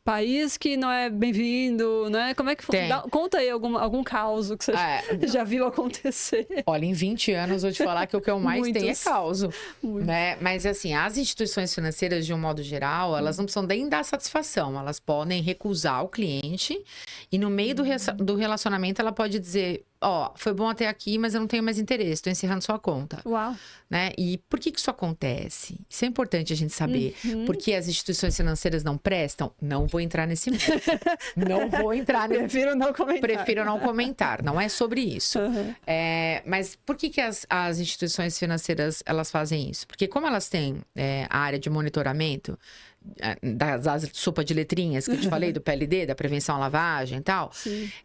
país que não é bem-vindo, né? Como é que foi? Conta aí algum caos que você já viu acontecer. Olha, em 20 anos, eu vou te falar que o que eu mais tenho é caos. Né? Mas, assim, as instituições financeiras, de um modo geral, elas não precisam nem dar satisfação. Elas podem recusar o cliente e, no meio do relacionamento, ela pode dizer... foi bom até aqui, mas eu não tenho mais interesse, tô encerrando sua conta. Uau! Né? E por que isso acontece? Isso é importante a gente saber. Porque as instituições financeiras não prestam? Não vou entrar nesse mundo. Não vou entrar nesse... Prefiro não comentar. Não é sobre isso. Mas por que as instituições financeiras, elas fazem isso? Porque como elas têm a área de monitoramento, das sopa de letrinhas que eu te falei, do PLD, da prevenção à lavagem e tal,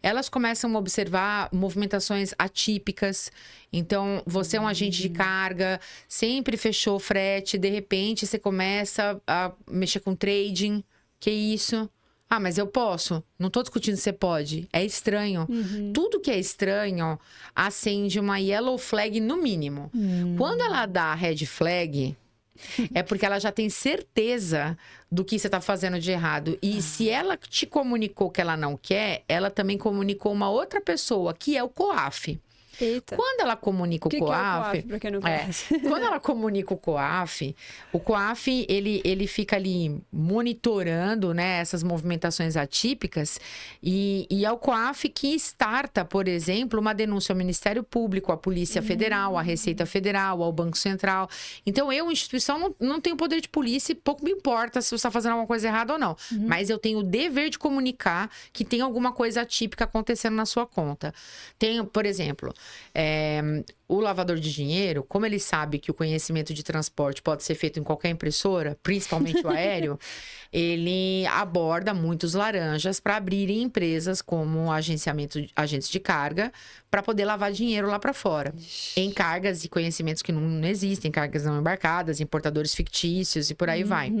elas começam a observar movimentações atípicas. Então, você é um agente de carga, sempre fechou frete, de repente você começa a mexer com trading. Que isso? Ah, mas eu posso? Não tô discutindo se você pode. É estranho. Tudo que é estranho acende uma yellow flag no mínimo. Quando ela dá a red flag... é porque ela já tem certeza do que você está fazendo de errado. E se ela te comunicou que ela não quer, ela também comunicou uma outra pessoa, que é o COAF. Eita. Quando ela comunica o que é o COAF... COAF, pra quem não conhece? Quando ela comunica o COAF, ele fica ali monitorando, né, essas movimentações atípicas e é o COAF que starta, por exemplo, uma denúncia ao Ministério Público, à Polícia Federal, à Receita Federal, ao Banco Central. Então, eu, instituição, não tenho poder de polícia e pouco me importa se você está fazendo alguma coisa errada ou não. Mas eu tenho o dever de comunicar que tem alguma coisa atípica acontecendo na sua conta. Tem, por exemplo, o lavador de dinheiro, como ele sabe que o conhecimento de transporte pode ser feito em qualquer impressora, principalmente o aéreo, ele aborda muitos laranjas para abrirem empresas como agentes de carga para poder lavar dinheiro lá para fora. Em cargas e conhecimentos que não existem, cargas não embarcadas, importadores fictícios e por aí vai.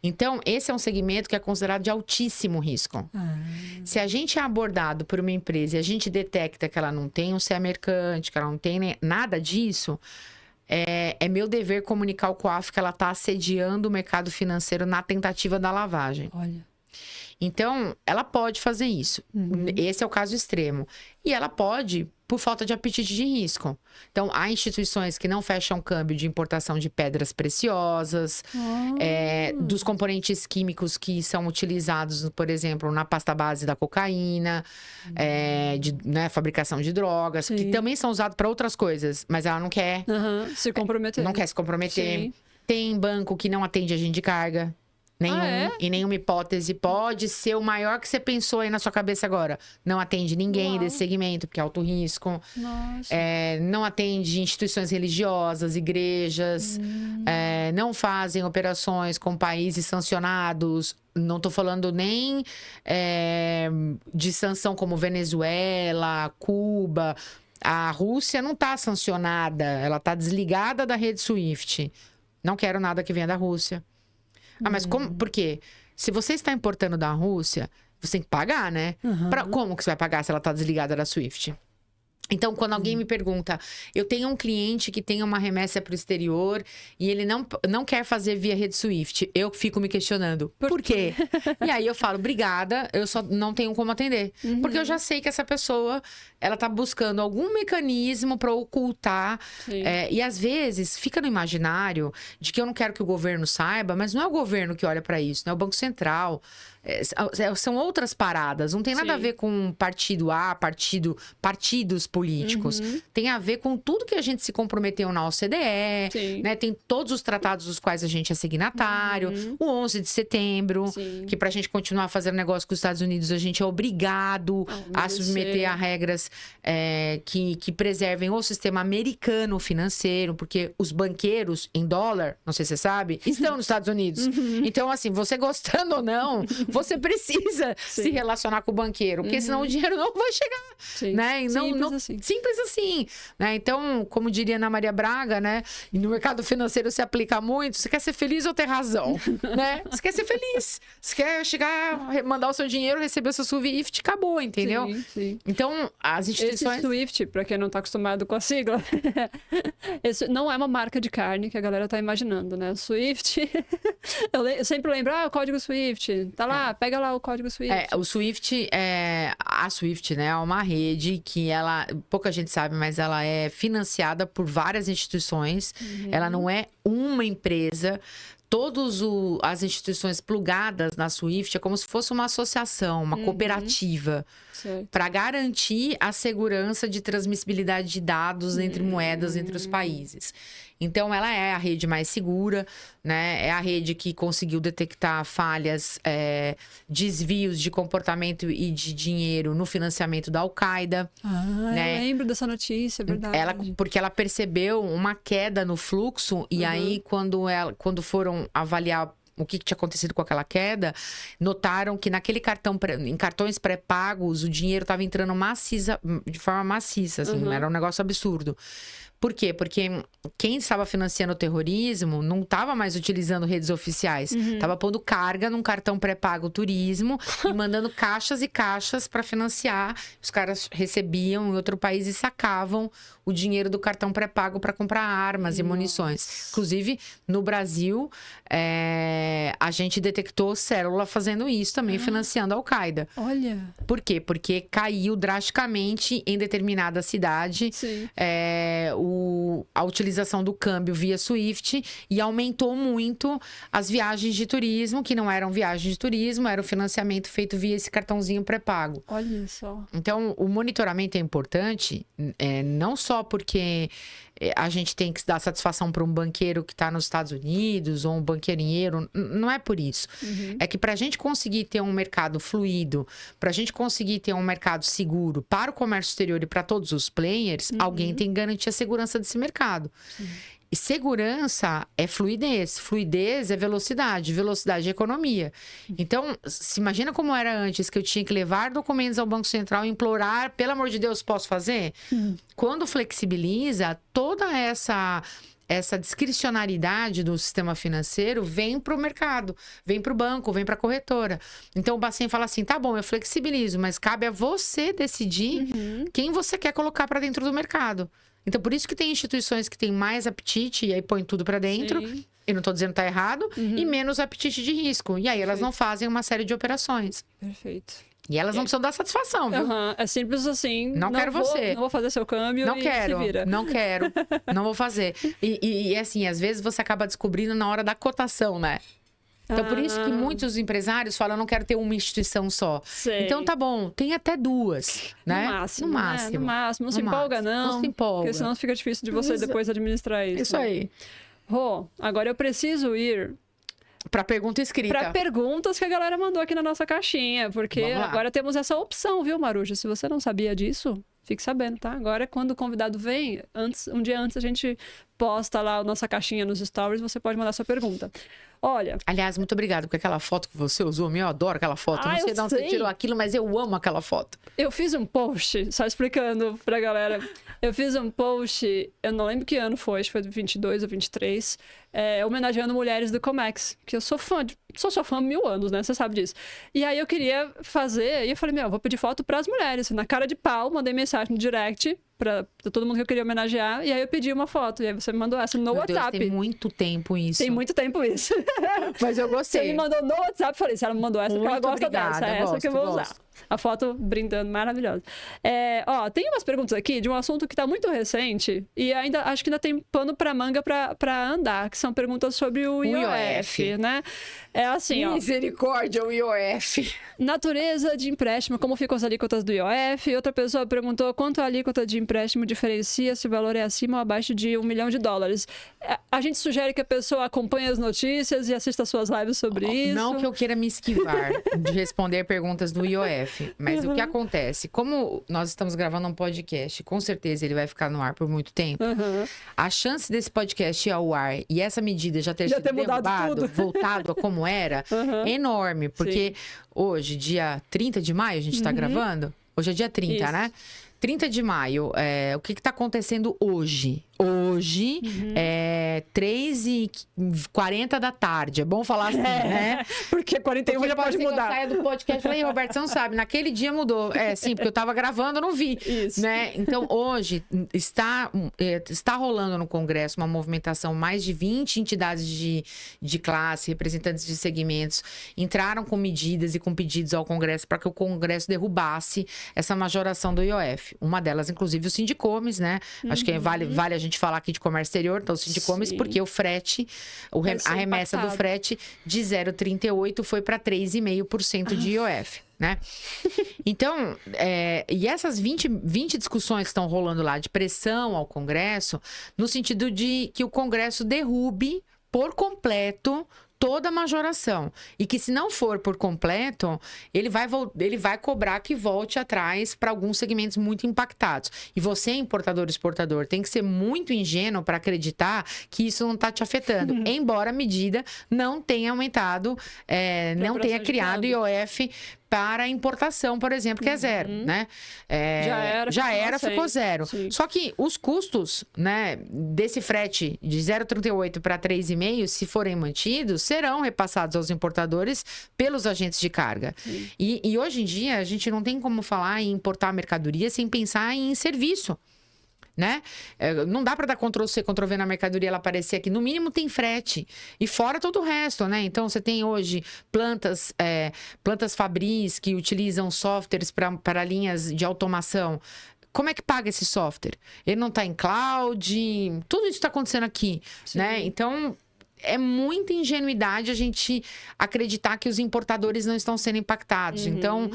Então, esse é um segmento que é considerado de altíssimo risco. Se a gente é abordado por uma empresa e a gente detecta que ela não tem um CE mercante, que ela não tem nada disso, é meu dever comunicar ao COAF que ela está assediando o mercado financeiro na tentativa da lavagem. Olha. Então, ela pode fazer isso. Esse é o caso extremo. E ela pode, por falta de apetite de risco. Então, há instituições que não fecham câmbio de importação de pedras preciosas, dos componentes químicos que são utilizados, por exemplo, na pasta base da cocaína, fabricação de drogas, que também são usados para outras coisas, mas ela não quer se comprometer. Não quer se comprometer. Sim. Tem banco que não atende agente de carga. Em nenhuma hipótese. Pode ser o maior que você pensou aí na sua cabeça agora. Não atende ninguém desse segmento, porque é alto risco. Nossa. Não atende instituições religiosas, igrejas. Não fazem operações com países sancionados. Não estou falando nem de sanção como Venezuela, Cuba. A Rússia não está sancionada. Ela está desligada da rede SWIFT. Não quero nada que venha da Rússia. Mas como? Por quê? Se você está importando da Rússia, você tem que pagar, né? Como que você vai pagar se ela está desligada da SWIFT? Então, quando alguém me pergunta, eu tenho um cliente que tem uma remessa para o exterior e ele não quer fazer via rede SWIFT, eu fico me questionando, por quê? E aí eu falo, obrigada, eu só não tenho como atender. Porque eu já sei que essa pessoa, ela tá buscando algum mecanismo para ocultar. E às vezes, fica no imaginário de que eu não quero que o governo saiba, mas não é o governo que olha para isso, não é o Banco Central. São outras paradas, não tem nada a ver com partido A, partidos políticos. Tem a ver com tudo que a gente se comprometeu na OCDE, né? Tem todos os tratados dos quais a gente é signatário, o 11 de setembro, que pra gente continuar fazendo negócio com os Estados Unidos, a gente é obrigado a submeter a regras que preservem o sistema americano financeiro, porque os banqueiros em dólar, não sei se você sabe, estão nos Estados Unidos. Então, assim, você gostando ou não, você precisa se relacionar com o banqueiro, porque senão o dinheiro não vai chegar, né? E simples assim, né? Então, como diria Ana Maria Braga, né? E no mercado financeiro se aplica muito, você quer ser feliz ou ter razão, né? Você quer ser feliz, você quer chegar, mandar o seu dinheiro, receber o seu SWIFT, acabou, entendeu? Então, as instituições... Esse SWIFT, pra quem não tá acostumado com a sigla, esse não é uma marca de carne que a galera tá imaginando, né? O SWIFT, eu sempre lembro, o código SWIFT, tá lá, pega lá o código SWIFT. O SWIFT, a SWIFT, né, é uma rede que pouca gente sabe, mas ela é financiada por várias instituições. Ela não é uma empresa. Todas as instituições plugadas na SWIFT é como se fosse uma associação, uma cooperativa, para garantir a segurança de transmissibilidade de dados entre moedas entre os países. Então, ela é a rede mais segura, né? É a rede que conseguiu detectar falhas, desvios de comportamento e de dinheiro no financiamento da Al-Qaeda. Né? Eu lembro dessa notícia, é verdade. Porque ela percebeu uma queda no fluxo e aí, quando foram avaliar o que tinha acontecido com aquela queda, notaram que naquele em cartões pré-pagos, o dinheiro estava entrando de forma maciça, assim, era um negócio absurdo. Por quê? Porque quem estava financiando o terrorismo não estava mais utilizando redes oficiais. Estava pondo carga num cartão pré-pago turismo e mandando caixas e caixas para financiar. Os caras recebiam em outro país e sacavam o dinheiro do cartão pré-pago para comprar armas e munições. Inclusive, no Brasil, a gente detectou célula fazendo isso também, financiando a Al-Qaeda. Olha. Por quê? Porque caiu drasticamente em determinada cidade a utilização do câmbio via SWIFT e aumentou muito as viagens de turismo, que não eram viagens de turismo, era o financiamento feito via esse cartãozinho pré-pago. Olha só. Então, o monitoramento é importante, não só porque a gente tem que dar satisfação para um banqueiro que está nos Estados Unidos ou um banqueirinheiro, não é por isso. É que para a gente conseguir ter um mercado fluido, para a gente conseguir ter um mercado seguro para o comércio exterior e para todos os players, alguém tem que garantir a segurança desse mercado. E segurança é fluidez. Fluidez é velocidade. Velocidade é economia. Então, se imagina como era antes, que eu tinha que levar documentos ao Banco Central e implorar, pelo amor de Deus, posso fazer? Quando flexibiliza, toda essa discricionariedade do sistema financeiro vem para o mercado, vem para o banco, vem para a corretora. Então, o Bacen fala assim, tá bom, eu flexibilizo, mas cabe a você decidir quem você quer colocar para dentro do mercado. Então, por isso que tem instituições que têm mais apetite e aí põe tudo para dentro. Sim. Eu não estou dizendo que tá errado. E menos apetite de risco. E aí elas não fazem uma série de operações. Perfeito. E elas não precisam dar satisfação, viu? É simples assim. Não quero você. Não vou fazer seu câmbio Não e quero, se vira. não quero. Não vou fazer. E assim, às vezes você acaba descobrindo na hora da cotação, né? Então, por isso que muitos empresários falam, eu não quero ter uma instituição só. Sei. Então, tá bom, tem até duas, né? No máximo. No Né? máximo. No máximo. Não se empolga, não. Não se empolga. Porque senão fica difícil de você depois administrar isso. Isso aí. Rô, agora eu preciso ir Pra pergunta escrita. para perguntas que a galera mandou aqui na nossa caixinha. Porque Vamos lá. agora temos essa opção, viu, Maruja? Se você não sabia disso, fique sabendo, tá? Agora, quando o convidado vem, um dia antes a gente posta lá a nossa caixinha nos stories, você pode mandar sua pergunta. Olha, Aliás, muito obrigado, porque aquela foto que você usou, eu adoro aquela foto. Não sei eu de onde você sei. tirou aquilo, mas eu amo aquela foto. eu fiz um post, só explicando pra galera. Eu fiz um post, eu não lembro que ano foi, acho que foi 22 ou 23, homenageando mulheres do Comex, que eu sou fã, sou sua fã há 1000 anos, né? Você sabe disso. E aí eu queria fazer, e eu falei, vou pedir foto pras mulheres. Na cara de pau, mandei mensagem no direct pra todo mundo que eu queria homenagear, e aí eu pedi uma foto, e aí você me mandou essa no Meu WhatsApp. Deus, tem muito tempo isso. Tem muito tempo isso. Mas eu Você gostei. me mandou no WhatsApp, falei, se ela me mandou essa, que ela Muito gosta obrigada, dessa, é essa que eu vou usar. gosto. A foto brindando, maravilhosa. Tem umas perguntas aqui de um assunto que tá muito recente e ainda acho que ainda tem pano pra manga pra andar, que são perguntas sobre o IOF, né? É assim, ó. Misericórdia, o IOF. Natureza de empréstimo, como ficam as alíquotas do IOF? Outra pessoa perguntou quanto a alíquota de empréstimo diferencia se o valor é acima ou abaixo de $1 milhão. A gente sugere que a pessoa acompanhe as notícias e assista suas lives sobre isso. Não que eu queira me esquivar de responder perguntas do IOF, mas o que acontece? Como nós estamos gravando um podcast, com certeza ele vai ficar no ar por muito tempo, a chance desse podcast ir ao ar e essa medida já ter sido mudado derrubado, tudo. voltado a como era, é enorme. Porque hoje, dia 30 de maio, a gente está gravando? Hoje é dia 30, Isso. né? 30 de maio, o que está acontecendo hoje? Hoje é 3h40 da tarde. É bom falar assim, né? Porque 41 Porque já pode que eu mudar. saia do podcast e falei, Roberto, você não sabe, naquele dia mudou. Sim, porque eu tava gravando, eu não vi. Isso. Né? Então, hoje, está rolando no Congresso uma movimentação, mais de 20 entidades de classe, representantes de segmentos, entraram com medidas e com pedidos ao Congresso para que o Congresso derrubasse essa majoração do IOF. Uma delas, inclusive, o Sindicomes, né? Acho que vale a gente falar aqui de comércio exterior, então o Sindicomes, Sim. porque o frete, a remessa do frete de 0,38 foi para 3,5% de IOF. Né? Então, e essas 20 discussões que estão rolando lá de pressão ao Congresso, no sentido de que o Congresso derrube por completo toda a majoração. E que se não for por completo, ele vai cobrar que volte atrás para alguns segmentos muito impactados. E você, importador e exportador, tem que ser muito ingênuo para acreditar que isso não está te afetando. Embora a medida não tenha aumentado, não tenha criado IOF para importação, por exemplo, que é zero, né? Já era, ficou zero. Sim. Só que os custos, né, desse frete de 0,38 para 3,5, se forem mantidos, serão repassados aos importadores pelos agentes de carga. E hoje em dia, a gente não tem como falar em importar mercadoria sem pensar em serviço. Né? Não dá para dar Ctrl+C, Ctrl+V na mercadoria, ela aparecer aqui. No mínimo tem frete. E fora todo o resto, né? Então, você tem hoje plantas Fabris que utilizam softwares para linhas de automação. Como é que paga esse software? Ele não está em cloud? Tudo isso está acontecendo aqui, né? Então, é muita ingenuidade a gente acreditar que os importadores não estão sendo impactados. Então,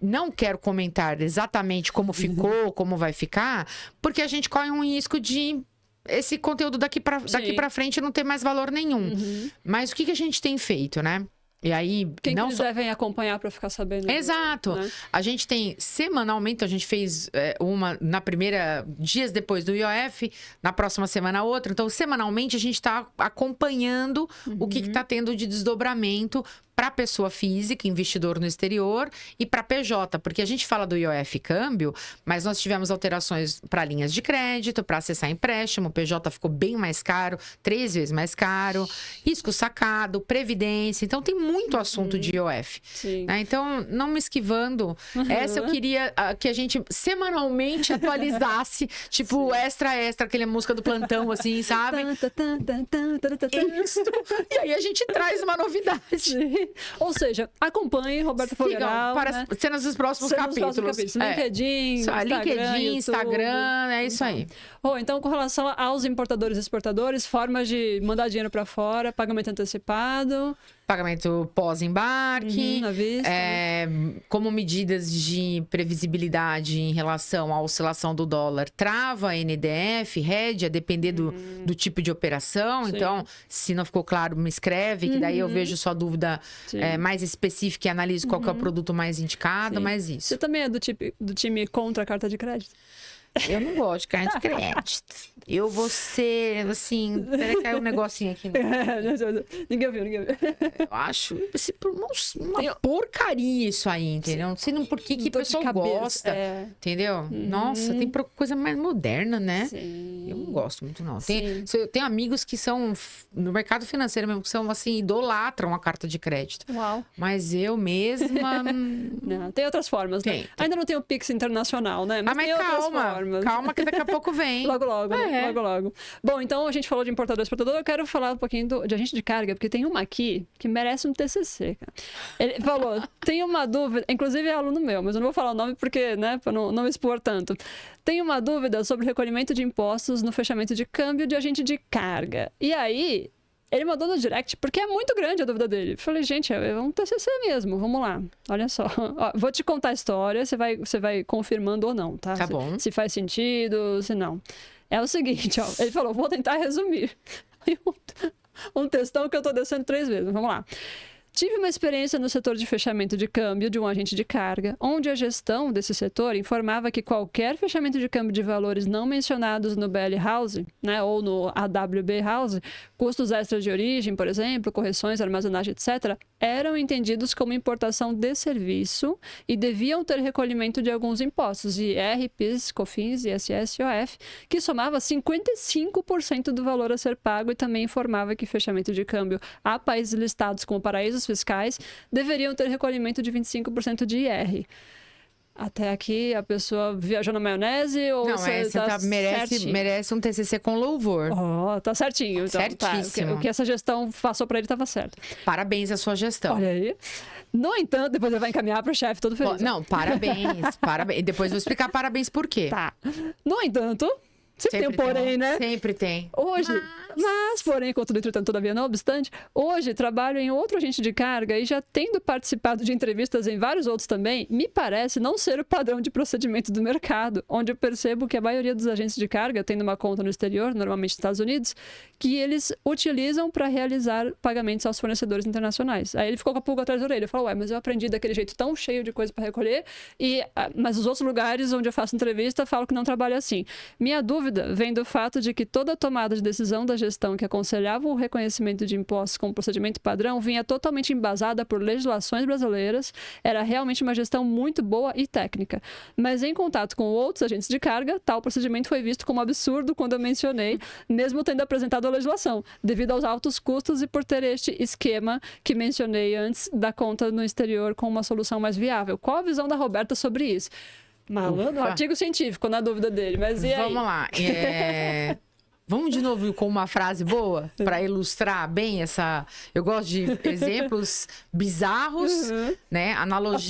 não quero comentar exatamente como ficou, como vai ficar, porque a gente corre um risco de esse conteúdo daqui para frente não ter mais valor nenhum. Mas o que a gente tem feito, né? E aí, quem que devem acompanhar para ficar sabendo? Exato. Né? A gente tem semanalmente, a gente fez uma na primeira, dias depois do IOF, na próxima semana outra. Então, semanalmente, a gente está acompanhando o que está tendo de desdobramento para pessoa física, investidor no exterior, e para PJ, porque a gente fala do IOF câmbio, mas nós tivemos alterações para linhas de crédito, para acessar empréstimo, o PJ ficou bem mais caro, 3 vezes mais caro, risco sacado, previdência, então tem muito assunto de IOF. Né? Então, não me esquivando, essa eu queria que a gente semanalmente atualizasse, tipo extra, aquela música do plantão, assim, sabe? Isso. E aí a gente traz uma novidade. Ou seja, acompanhe Roberta Fogueral, para né? cenas dos próximos capítulos. LinkedIn, Instagram, é isso aí. Então, com relação aos importadores e exportadores, formas de mandar dinheiro para fora, pagamento antecipado... Pagamento pós-embarque, à vista, como medidas de previsibilidade em relação à oscilação do dólar, trava a NDF, RED, a depender do tipo de operação. Sim. Então, se não ficou claro, me escreve, que daí eu vejo sua dúvida mais específica e analiso qual que é o produto mais indicado, mas isso. Você também é do time contra a carta de crédito? Eu não gosto de carta de crédito. Eu vou ser, assim... Peraí, caiu um negocinho aqui. Ninguém viu. Eu acho uma porcaria isso aí, entendeu? Não sei por que o pessoal gosta, entendeu? Nossa, tem coisa mais moderna, né? Sim. Eu não gosto muito, não. Tem amigos que são, no mercado financeiro mesmo, que são, assim, idolatram a carta de crédito. Uau. Mas eu mesma... Não, tem outras formas, né? Ainda não tem o Pix internacional, né? Mas tem calma que daqui a pouco vem. Logo. Bom, então a gente falou de importador e exportador, eu quero falar um pouquinho de agente de carga, porque tem uma aqui que merece um TCC, cara. Ele falou, tem uma dúvida, inclusive é aluno meu, mas eu não vou falar o nome porque, né, para não expor tanto. Tem uma dúvida sobre recolhimento de impostos no fechamento de câmbio de agente de carga. E aí... Ele mandou no direct, porque é muito grande a dúvida dele. Eu falei, gente, é um TCC mesmo, vamos lá. Olha só, vou te contar a história, você vai confirmando ou não, tá? Tá bom. Se faz sentido, se não. É o seguinte, ó, ele falou, vou tentar resumir. Um textão que eu tô descendo 3 vezes, vamos lá. Tive uma experiência no setor de fechamento de câmbio de um agente de carga, onde a gestão desse setor informava que qualquer fechamento de câmbio de valores não mencionados no BL House, né, ou no AWB House, custos extras de origem, por exemplo, correções, armazenagem, etc., eram entendidos como importação de serviço e deviam ter recolhimento de alguns impostos, IR, PIS, COFINS, ISS e OF, que somava 55% do valor a ser pago e também informava que fechamento de câmbio a países listados como paraísos fiscais deveriam ter recolhimento de 25% de IR. Até aqui a pessoa viajou na maionese ou não, você merece um TCC com louvor. Tá certinho. Então, certíssimo. O que essa gestão passou para ele estava certo. Parabéns à sua gestão. Olha aí. No entanto, depois ele vai encaminhar para o chefe todo feliz. Não, parabéns. Parabéns. Depois eu vou explicar parabéns por quê. Tá. No entanto... Sempre tem um porém, né? Sempre tem. Hoje, Mas, porém, contudo, entretanto, todavia, não obstante, hoje trabalho em outro agente de carga e já tendo participado de entrevistas em vários outros também, me parece não ser o padrão de procedimento do mercado, onde eu percebo que a maioria dos agentes de carga, tendo uma conta no exterior, normalmente nos Estados Unidos, que eles utilizam para realizar pagamentos aos fornecedores internacionais. Aí ele ficou com a pulga atrás da orelha. Ele falou, mas eu aprendi daquele jeito tão cheio de coisa para recolher, mas os outros lugares onde eu faço entrevista falam que não trabalha assim. Minha dúvida vem do fato de que toda a tomada de decisão da gestão que aconselhava o reconhecimento de impostos como procedimento padrão vinha totalmente embasada por legislações brasileiras, era realmente uma gestão muito boa e técnica. Mas em contato com outros agentes de carga, tal procedimento foi visto como absurdo quando eu mencionei, mesmo tendo apresentado a legislação, devido aos altos custos e por ter este esquema que mencionei antes da conta no exterior com uma solução mais viável. Qual a visão da Roberta sobre isso? Malandro, artigo científico, na dúvida dele, mas e aí? Vamos lá. Vamos de novo com uma frase boa para ilustrar bem essa. Eu gosto de exemplos bizarros, né? Analogias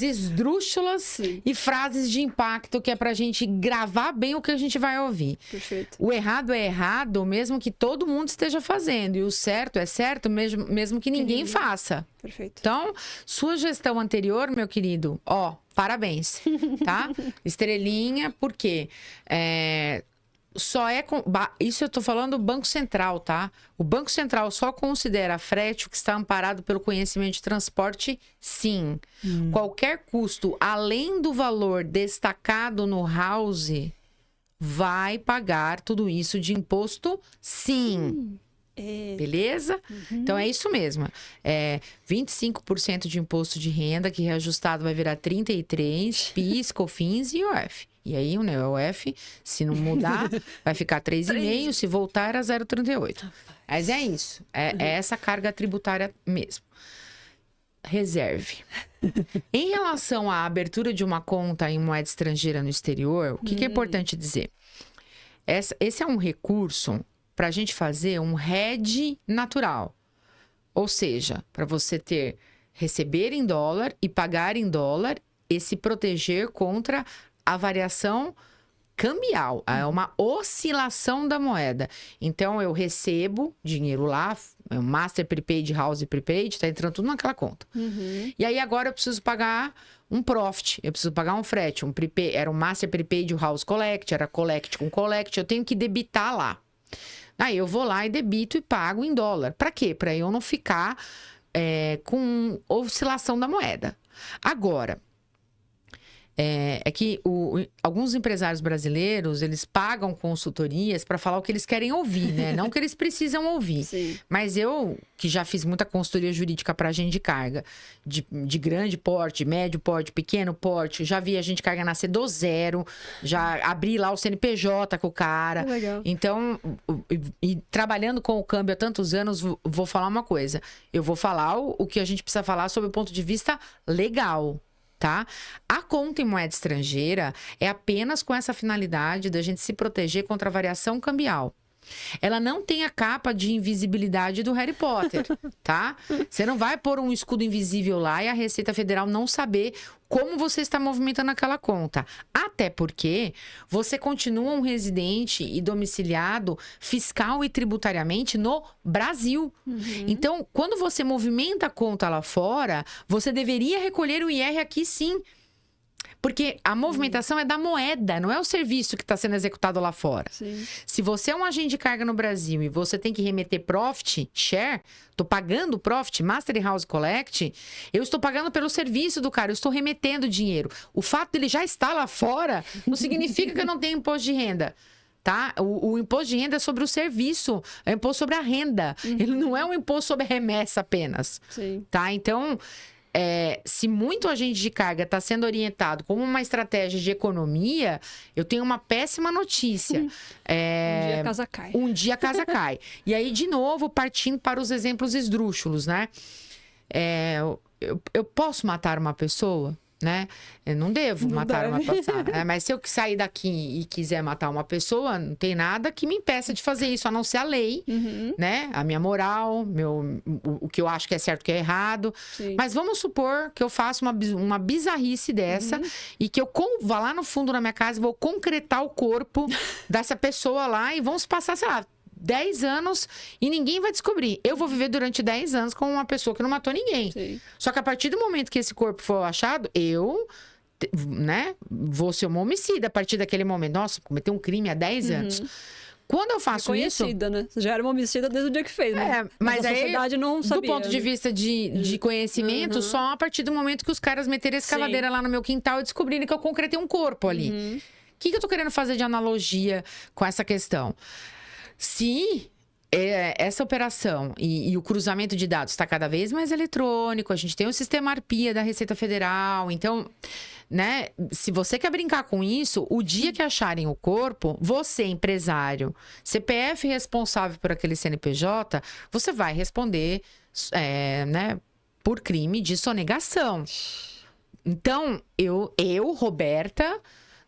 esdrúxulas e frases de impacto que é para a gente gravar bem o que a gente vai ouvir. Perfeito. O errado é errado, mesmo que todo mundo esteja fazendo, e o certo é certo, mesmo que ninguém faça. Perfeito. Então, sua gestão anterior, meu querido, parabéns, tá? Estrelinha, por quê? Isso eu tô falando do Banco Central, tá? O Banco Central só considera frete o que está amparado pelo conhecimento de transporte, sim. Qualquer custo além do valor destacado no house vai pagar tudo isso de imposto, sim. Beleza? Então é isso mesmo. 25% de imposto de renda, que reajustado vai virar 33%, PIS, COFINS e IOF. E aí, né, o IOF, se não mudar, vai ficar 3,5%, se voltar era 0,38%. Mas é isso. É essa carga tributária mesmo. Reserve. Em relação à abertura de uma conta em moeda estrangeira no exterior, o que é importante dizer? Esse é um recurso para a gente fazer um hedge natural. Ou seja, para você receber em dólar e pagar em dólar e se proteger contra a variação cambial. É uma oscilação da moeda. Então, eu recebo dinheiro lá, Master Prepaid, House Prepaid, tá entrando tudo naquela conta. E aí, agora eu preciso pagar um profit, eu preciso pagar um frete, era um Master Prepaid, o House Collect, era Collect com Collect, eu tenho que debitar lá. Aí eu vou lá e debito e pago em dólar. Para quê? Para eu não ficar com oscilação da moeda. Agora, que alguns empresários brasileiros, eles pagam consultorias para falar o que eles querem ouvir, né? Não o que eles precisam ouvir. Sim. Mas eu, que já fiz muita consultoria jurídica para agente de carga, de grande porte, médio porte, pequeno porte, já vi agente de carga nascer do zero, já abri lá o CNPJ com o cara. Legal. Então, e trabalhando com o câmbio há tantos anos, vou falar uma coisa. Eu vou falar o que a gente precisa falar sob o ponto de vista legal. Tá? A conta em moeda estrangeira é apenas com essa finalidade da gente se proteger contra a variação cambial. Ela não tem a capa de invisibilidade do Harry Potter, tá? Você não vai pôr um escudo invisível lá e a Receita Federal não saber como você está movimentando aquela conta. Até porque você continua um residente e domiciliado fiscal e tributariamente no Brasil. Então, quando você movimenta a conta lá fora, você deveria recolher o IR aqui sim. Porque a movimentação é da moeda, não é o serviço que está sendo executado lá fora. Sim. Se você é um agente de carga no Brasil e você tem que remeter profit, share, estou pagando profit, Master e House Collect, eu estou pagando pelo serviço do cara, eu estou remetendo dinheiro. O fato dele já estar lá fora não significa que eu não tenho imposto de renda. Tá? O imposto de renda é sobre o serviço, é um imposto sobre a renda. Ele não é um imposto sobre a remessa apenas. Sim. Tá? Então, se muito agente de carga está sendo orientado como uma estratégia de economia, eu tenho uma péssima notícia. Um dia a casa cai. Um dia a casa cai. E aí, de novo, partindo para os exemplos esdrúxulos, né? Eu posso matar uma pessoa? né? Eu não devo Não matar uma deve. pessoa, né? Mas se eu sair daqui e quiser matar uma pessoa, não tem nada que me impeça de fazer isso, a não ser a lei, né? A minha moral, o que eu acho que é certo, o que é errado. Sim. Mas vamos supor que eu faça uma bizarrice dessa e que eu vá lá no fundo da minha casa e vou concretar o corpo dessa pessoa lá e vamos passar, sei lá, 10 anos e ninguém vai descobrir. Eu vou viver durante 10 anos com uma pessoa que não matou ninguém. Sim. Só que a partir do momento que esse corpo for achado, né, vou ser uma homicida a partir daquele momento. Nossa, cometeu um crime há 10 anos. Quando eu faço isso... Conhecida, né? Você já era uma homicida desde o dia que fez, né? Mas a aí, sociedade não sabia. do ponto de vista de conhecimento, só a partir do momento que os caras meterem a escavadeira lá no meu quintal e descobrirem que eu concretei um corpo ali. O que eu tô querendo fazer de analogia com essa questão? Se essa operação e o cruzamento de dados está cada vez mais eletrônico, a gente tem o sistema ARPIA da Receita Federal, então, né, se você quer brincar com isso, o dia que acharem o corpo, você, empresário, CPF responsável por aquele CNPJ, você vai responder, né, por crime de sonegação. Então, eu, Roberta,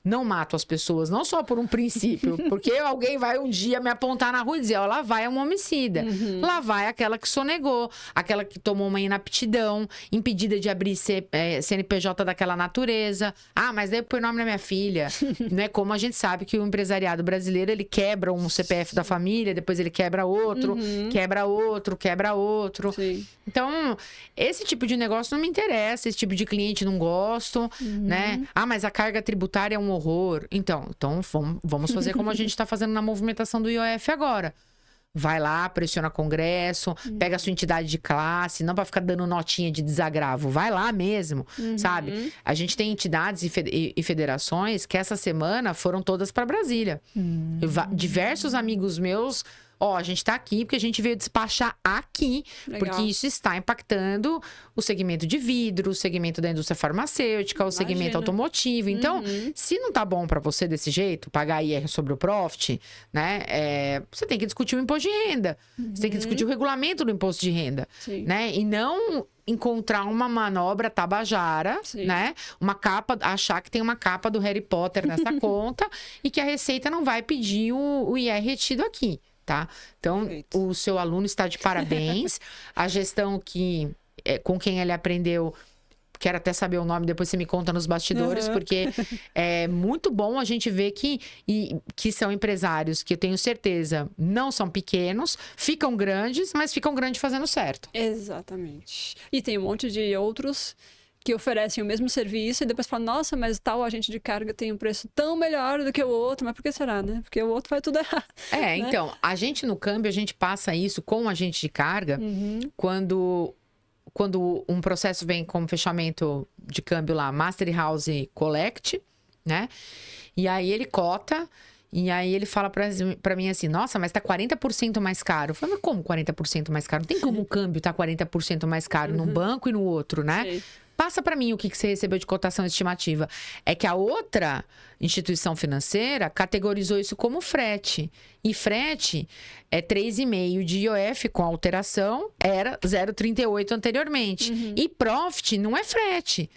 não mato as pessoas, não só por um princípio, porque alguém vai um dia me apontar na rua e dizer, ó, lá vai uma homicida. Lá vai aquela que sonegou, aquela que tomou uma inaptidão, impedida de abrir CNPJ daquela natureza. Ah, mas daí eu põe o nome da minha filha. Não é como a gente sabe que o empresariado brasileiro, ele quebra um CPF da família, depois ele quebra outro, quebra outro, quebra outro. Sim. Então, esse tipo de negócio não me interessa, esse tipo de cliente não gosto, né? Ah, mas a carga tributária é um horror. Então vamos fazer como a gente está fazendo na movimentação do IOF agora. Vai lá, pressiona Congresso, pega a sua entidade de classe, não para ficar dando notinha de desagravo. Vai lá mesmo, sabe? A gente tem entidades e federações que essa semana foram todas para Brasília. Diversos amigos meus... Ó, a gente tá aqui porque a gente veio despachar aqui, porque isso está impactando o segmento de vidro, o segmento da indústria farmacêutica, o segmento automotivo. Então, se não tá bom para você desse jeito, pagar IR sobre o profit, né? Você tem que discutir o imposto de renda. Você tem que discutir o regulamento do imposto de renda, né? E não encontrar uma manobra tabajara, né? Uma capa, achar que tem uma capa do Harry Potter nessa conta e que a Receita não vai pedir o IR retido aqui. Tá? Então, o seu aluno está de parabéns. A gestão com quem ele aprendeu, quero até saber o nome, depois você me conta nos bastidores, porque é muito bom a gente ver que são empresários que eu tenho certeza não são pequenos, ficam grandes, mas ficam grandes fazendo certo. Exatamente. E tem um monte de outros que oferecem o mesmo serviço e depois falam, nossa, mas tal agente de carga tem um preço tão melhor do que o outro. Mas por que será, né? Porque o outro vai tudo errado. Né? Então, a gente no câmbio, a gente passa isso com o agente de carga quando um processo vem como fechamento de câmbio lá, Master House Collect, né? E aí ele cota... E aí ele fala pra mim assim, nossa, mas tá 40% mais caro. Eu falo, mas como 40% mais caro? Não tem como o câmbio tá 40% mais caro num banco e no outro, né? Sim. Passa para mim o que você recebeu de cotação estimativa. É que a outra instituição financeira categorizou isso como frete. E frete é 3,5 de IOF com alteração, era 0,38 anteriormente. E profit não é frete.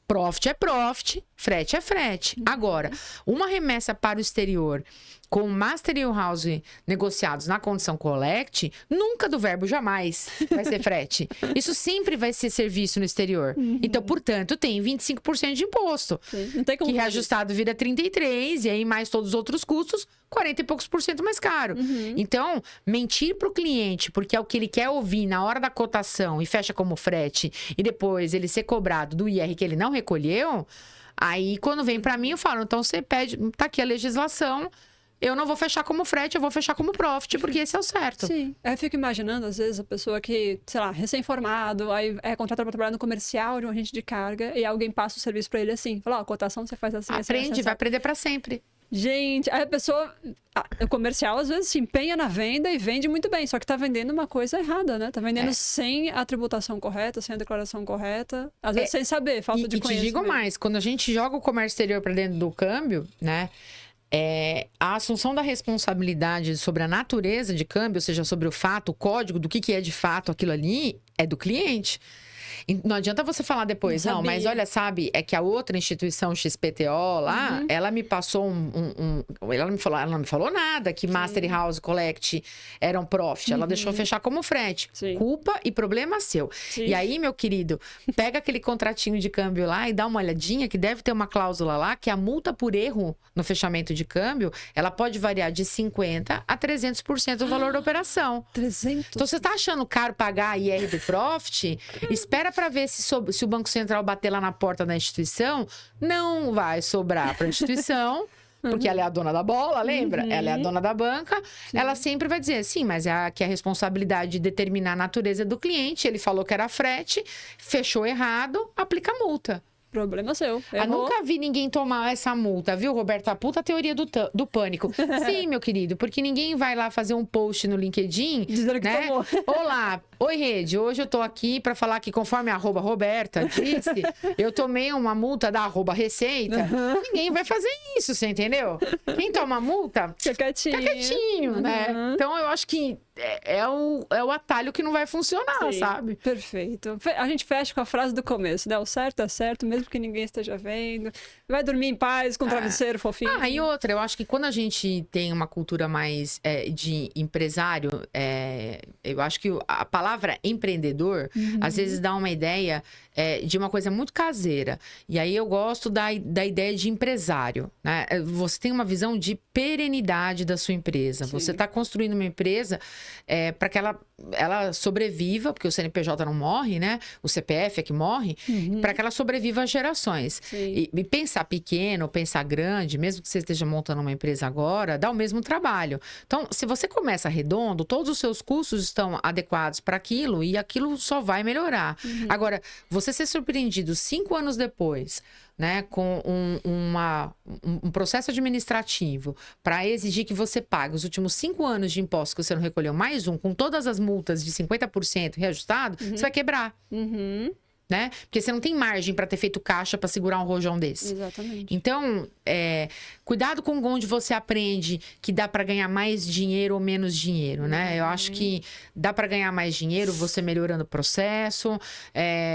Profit é profit, frete é frete. Agora, uma remessa para o exterior com Master e House negociados na condição collect, nunca do verbo jamais vai ser frete. Isso sempre vai ser serviço no exterior. Então, portanto, tem 25% de imposto. Não tem como que reajustado vira 33%, e aí mais todos os outros custos, 40 e poucos por cento mais caro. Então, mentir para o cliente, porque é o que ele quer ouvir na hora da cotação e fecha como frete, e depois ele ser cobrado do IR que ele não recolheu, aí quando vem para mim eu falo, então você pede, tá aqui a legislação, eu não vou fechar como frete, eu vou fechar como profit, porque esse é o certo. Sim. Eu fico imaginando, às vezes, a pessoa que, sei lá, recém-formado, aí é contratada para trabalhar no comercial de um agente de carga, e alguém passa o serviço para ele assim, fala, ó, a cotação você faz assim, aprende, assim, vai aprender para sempre. Gente, aí a pessoa, o comercial às vezes se empenha na venda e vende muito bem, só que tá vendendo uma coisa errada, né? Tá vendendo sem a tributação correta, sem a declaração correta, às vezes sem saber, falta de conhecimento. E te digo mais, quando a gente joga o comércio exterior para dentro do câmbio, né? A assunção da responsabilidade sobre a natureza de câmbio, ou seja, sobre o fato, o código do que é de fato aquilo ali, é do cliente. E não adianta você falar depois, não, mas olha, sabe, é que a outra instituição XPTO lá, ela me passou ela não me falou nada que Master e House Collect eram profit. Ela deixou fechar como frete. Sim. Culpa e problema seu. Sim. E aí, meu querido, pega aquele contratinho de câmbio lá e dá uma olhadinha, que deve ter uma cláusula lá, que a multa por erro no fechamento de câmbio, ela pode variar de 50% a 300% do valor da operação. 300? Então, você tá achando caro pagar a IR do Profit? Espera para ver se o Banco Central bater lá na porta da instituição. Não vai sobrar para a instituição, porque ela é a dona da bola, lembra? Ela é a dona da banca. Sim. Ela sempre vai dizer, sim, mas aqui é a responsabilidade de determinar a natureza do cliente. Ele falou que era frete, fechou errado, aplica multa. Problema seu. Eu nunca vi ninguém tomar essa multa, viu, Roberta? A puta teoria do pânico. Sim, meu querido, porque ninguém vai lá fazer um post no LinkedIn, dizendo que né? tomou. Olá, oi rede, hoje eu tô aqui pra falar que conforme a @Roberta disse, eu tomei uma multa da @Receita. Ninguém vai fazer isso, você entendeu? Quem toma multa, fica quietinho, né? Então eu acho que é o atalho que não vai funcionar, sim, sabe? Perfeito. A gente fecha com a frase do começo, né? O certo é certo, mesmo que ninguém esteja vendo. Vai dormir em paz, com travesseiro fofinho. E outra, eu acho que quando a gente tem uma cultura mais de empresário, eu acho que a palavra empreendedor, às vezes dá uma ideia de uma coisa muito caseira. E aí eu gosto da ideia de empresário, né? Você tem uma visão de perenidade da sua empresa. Sim. Você está construindo uma empresa para que ela sobreviva, porque o CNPJ não morre, né? O CPF é que morre, para que ela sobreviva às gerações. E pensar pequeno, pensar grande, mesmo que você esteja montando uma empresa agora, dá o mesmo trabalho. Então, se você começa redondo, todos os seus custos estão adequados para aquilo e aquilo só vai melhorar. Agora, você ser surpreendido 5 anos depois, né, com um processo administrativo para exigir que você pague os últimos 5 anos de impostos que você não recolheu, mais com todas as multas de 50% reajustado, você vai quebrar. Né? Porque você não tem margem para ter feito caixa para segurar um rojão desse. Exatamente. Então, cuidado com onde você aprende que dá para ganhar mais dinheiro ou menos dinheiro, né? Eu acho que dá para ganhar mais dinheiro você melhorando o processo,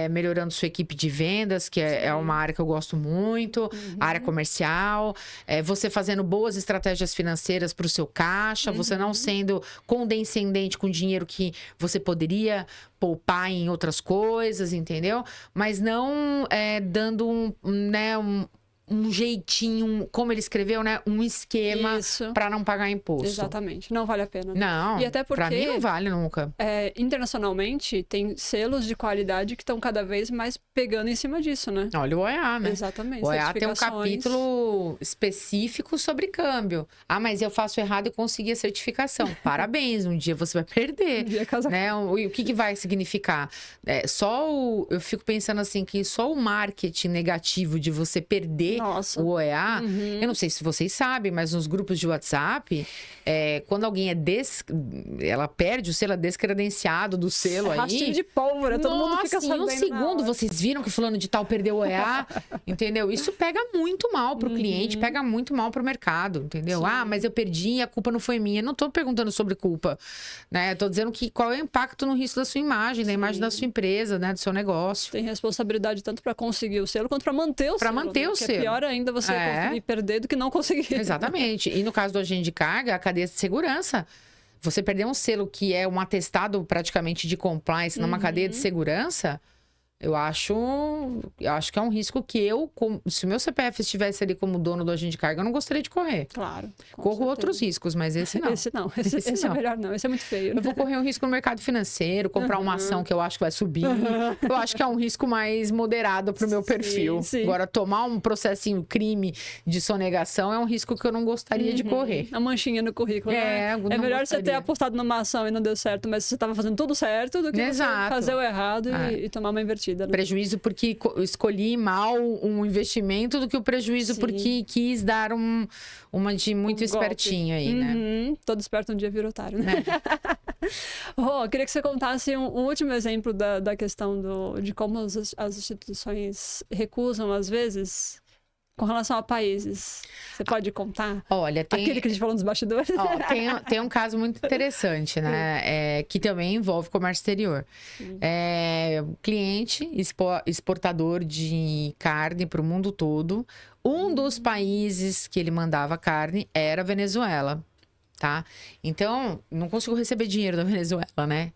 melhorando sua equipe de vendas, que é uma área que eu gosto muito, a área comercial, você fazendo boas estratégias financeiras para o seu caixa, você não sendo condescendente com dinheiro que você poderia poupar em outras coisas, entendeu? Mas não dando um jeitinho, como ele escreveu, né? Um esquema para não pagar imposto. Exatamente. Não vale a pena. Né? Não, e até porque, pra mim não vale nunca. Internacionalmente, tem selos de qualidade que estão cada vez mais pegando em cima disso, né? Olha o OEA, né? Exatamente. O OEA tem um capítulo específico sobre câmbio. Ah, mas eu faço errado e consegui a certificação. Parabéns, um dia você vai perder. Um dia casa... né? O que vai significar? Eu fico pensando assim, que só o marketing negativo de você perder o OEA, eu não sei se vocês sabem, mas nos grupos de WhatsApp, quando alguém ela perde o selo, é descredenciado do selo aí. Rastilho de pólvora, todo mundo fica sabendo. Em um segundo, vocês viram que fulano de tal perdeu o OEA, entendeu? Isso pega muito mal pro cliente, pega muito mal pro mercado, entendeu? Sim. Ah, mas eu perdi e a culpa não foi minha. Eu não tô perguntando sobre culpa, né? Eu tô dizendo qual é o impacto no risco da sua imagem, da imagem da sua empresa, né? Do seu negócio. Tem responsabilidade tanto para conseguir o selo, quanto para manter o selo. Para manter o selo. Pior ainda você conseguir perder do que não conseguir. Exatamente. E no caso do agente de carga, a cadeia de segurança, você perder um selo que é um atestado praticamente de compliance numa cadeia de segurança, eu acho que é um risco que se o meu CPF estivesse ali como dono do agente de carga, eu não gostaria de correr. Claro. Corro outros riscos, mas esse não. Esse não. Esse é melhor não. Esse é muito feio. Eu vou correr um risco no mercado financeiro, comprar uma ação que eu acho que vai subir. Eu acho que é um risco mais moderado pro meu perfil. Sim. Agora, tomar um processinho crime de sonegação é um risco que eu não gostaria de correr. A manchinha no currículo. É melhor você ter apostado numa ação e não deu certo, mas você estava fazendo tudo certo, do que você fazer o errado e tomar uma invertida. Né? Prejuízo porque escolhi mal um investimento do que o prejuízo porque quis dar uma de muito espertinho aí, né? Todo esperto um dia vira otário, né? Rô, queria que você contasse um último exemplo da questão de como as instituições recusam, às vezes, com relação a países, você pode contar? Olha, Aquele que a gente falou nos bastidores. Tem um caso muito interessante, né? Que também envolve comércio exterior. Cliente exportador de carne para o mundo todo. Um dos países que ele mandava carne era a Venezuela, tá? Então, não consigo receber dinheiro da Venezuela, né?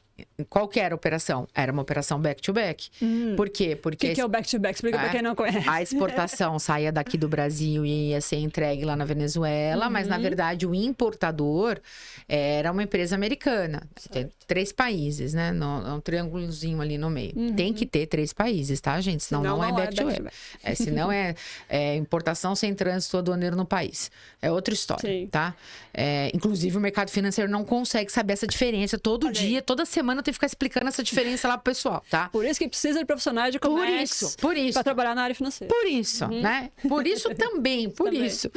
Qual que era a operação? Era uma operação back-to-back. Por quê? Porque O que é o back-to-back? Explica pra quem não conhece. a exportação saía daqui do Brasil e ia ser entregue lá na Venezuela, mas na verdade o importador era uma empresa americana. Tem 3 países, né? É um triângulozinho ali no meio. Tem que ter 3 países, tá, gente? Senão não é back-to-back. Senão é importação sem trânsito aduaneiro no país. É outra história, tá? Inclusive o mercado financeiro não consegue saber essa diferença todo dia, toda semana eu tenho que ficar explicando essa diferença lá pro pessoal, tá? Por isso que precisa de profissionais de comércio. Por isso. Pra trabalhar na área financeira. Por isso, né? Por isso também, isso.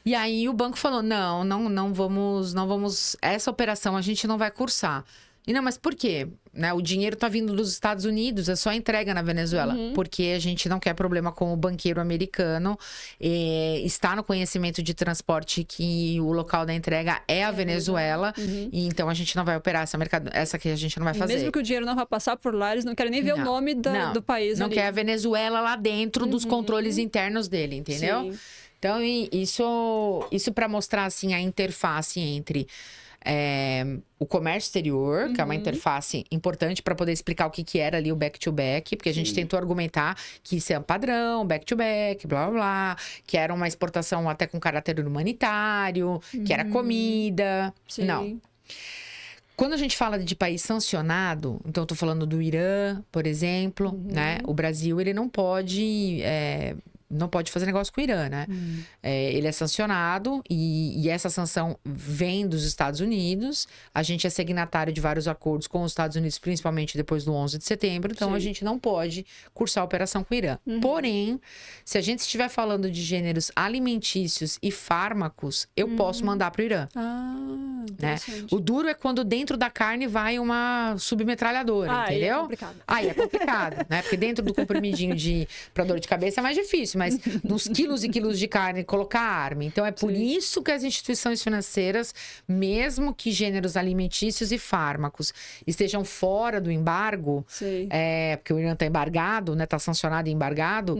E aí o banco falou, não vamos, essa operação a gente não vai cursar. E não, mas por quê? Né? O dinheiro tá vindo dos Estados Unidos, é só entrega na Venezuela. Porque a gente não quer problema com o banqueiro americano. Está no conhecimento de transporte que o local da entrega é a Venezuela. E então a gente não vai operar essa que a gente não vai fazer. Mesmo que o dinheiro não vá passar por lá, eles não querem nem ver o nome do país. Não quer a Venezuela lá dentro dos controles internos dele, entendeu? Sim. Então, isso para mostrar assim a interface entre o comércio exterior, que é uma interface importante para poder explicar o que era ali o back-to-back, porque a gente tentou argumentar que isso é um padrão, back-to-back, blá, blá, blá, que era uma exportação até com caráter humanitário, que era comida. Sim. Não. Quando a gente fala de país sancionado, então eu tô falando do Irã, por exemplo, né? O Brasil, ele não pode fazer negócio com o Irã, né? Ele é sancionado e essa sanção vem dos Estados Unidos. A gente é signatário de vários acordos com os Estados Unidos, principalmente depois do 11 de setembro. Então, a gente não pode cursar a operação com o Irã. Porém, se a gente estiver falando de gêneros alimentícios e fármacos, eu posso mandar para o Irã. Né? O duro é quando dentro da carne vai uma submetralhadora, entendeu? É complicado. Aí é complicado, né? Porque dentro do comprimidinho pra dor de cabeça é mais difícil, mas nos quilos e quilos de carne colocar arma. Então é por isso que as instituições financeiras, mesmo que gêneros alimentícios e fármacos estejam fora do embargo, porque o Irã está embargado, né? Tá sancionado e embargado,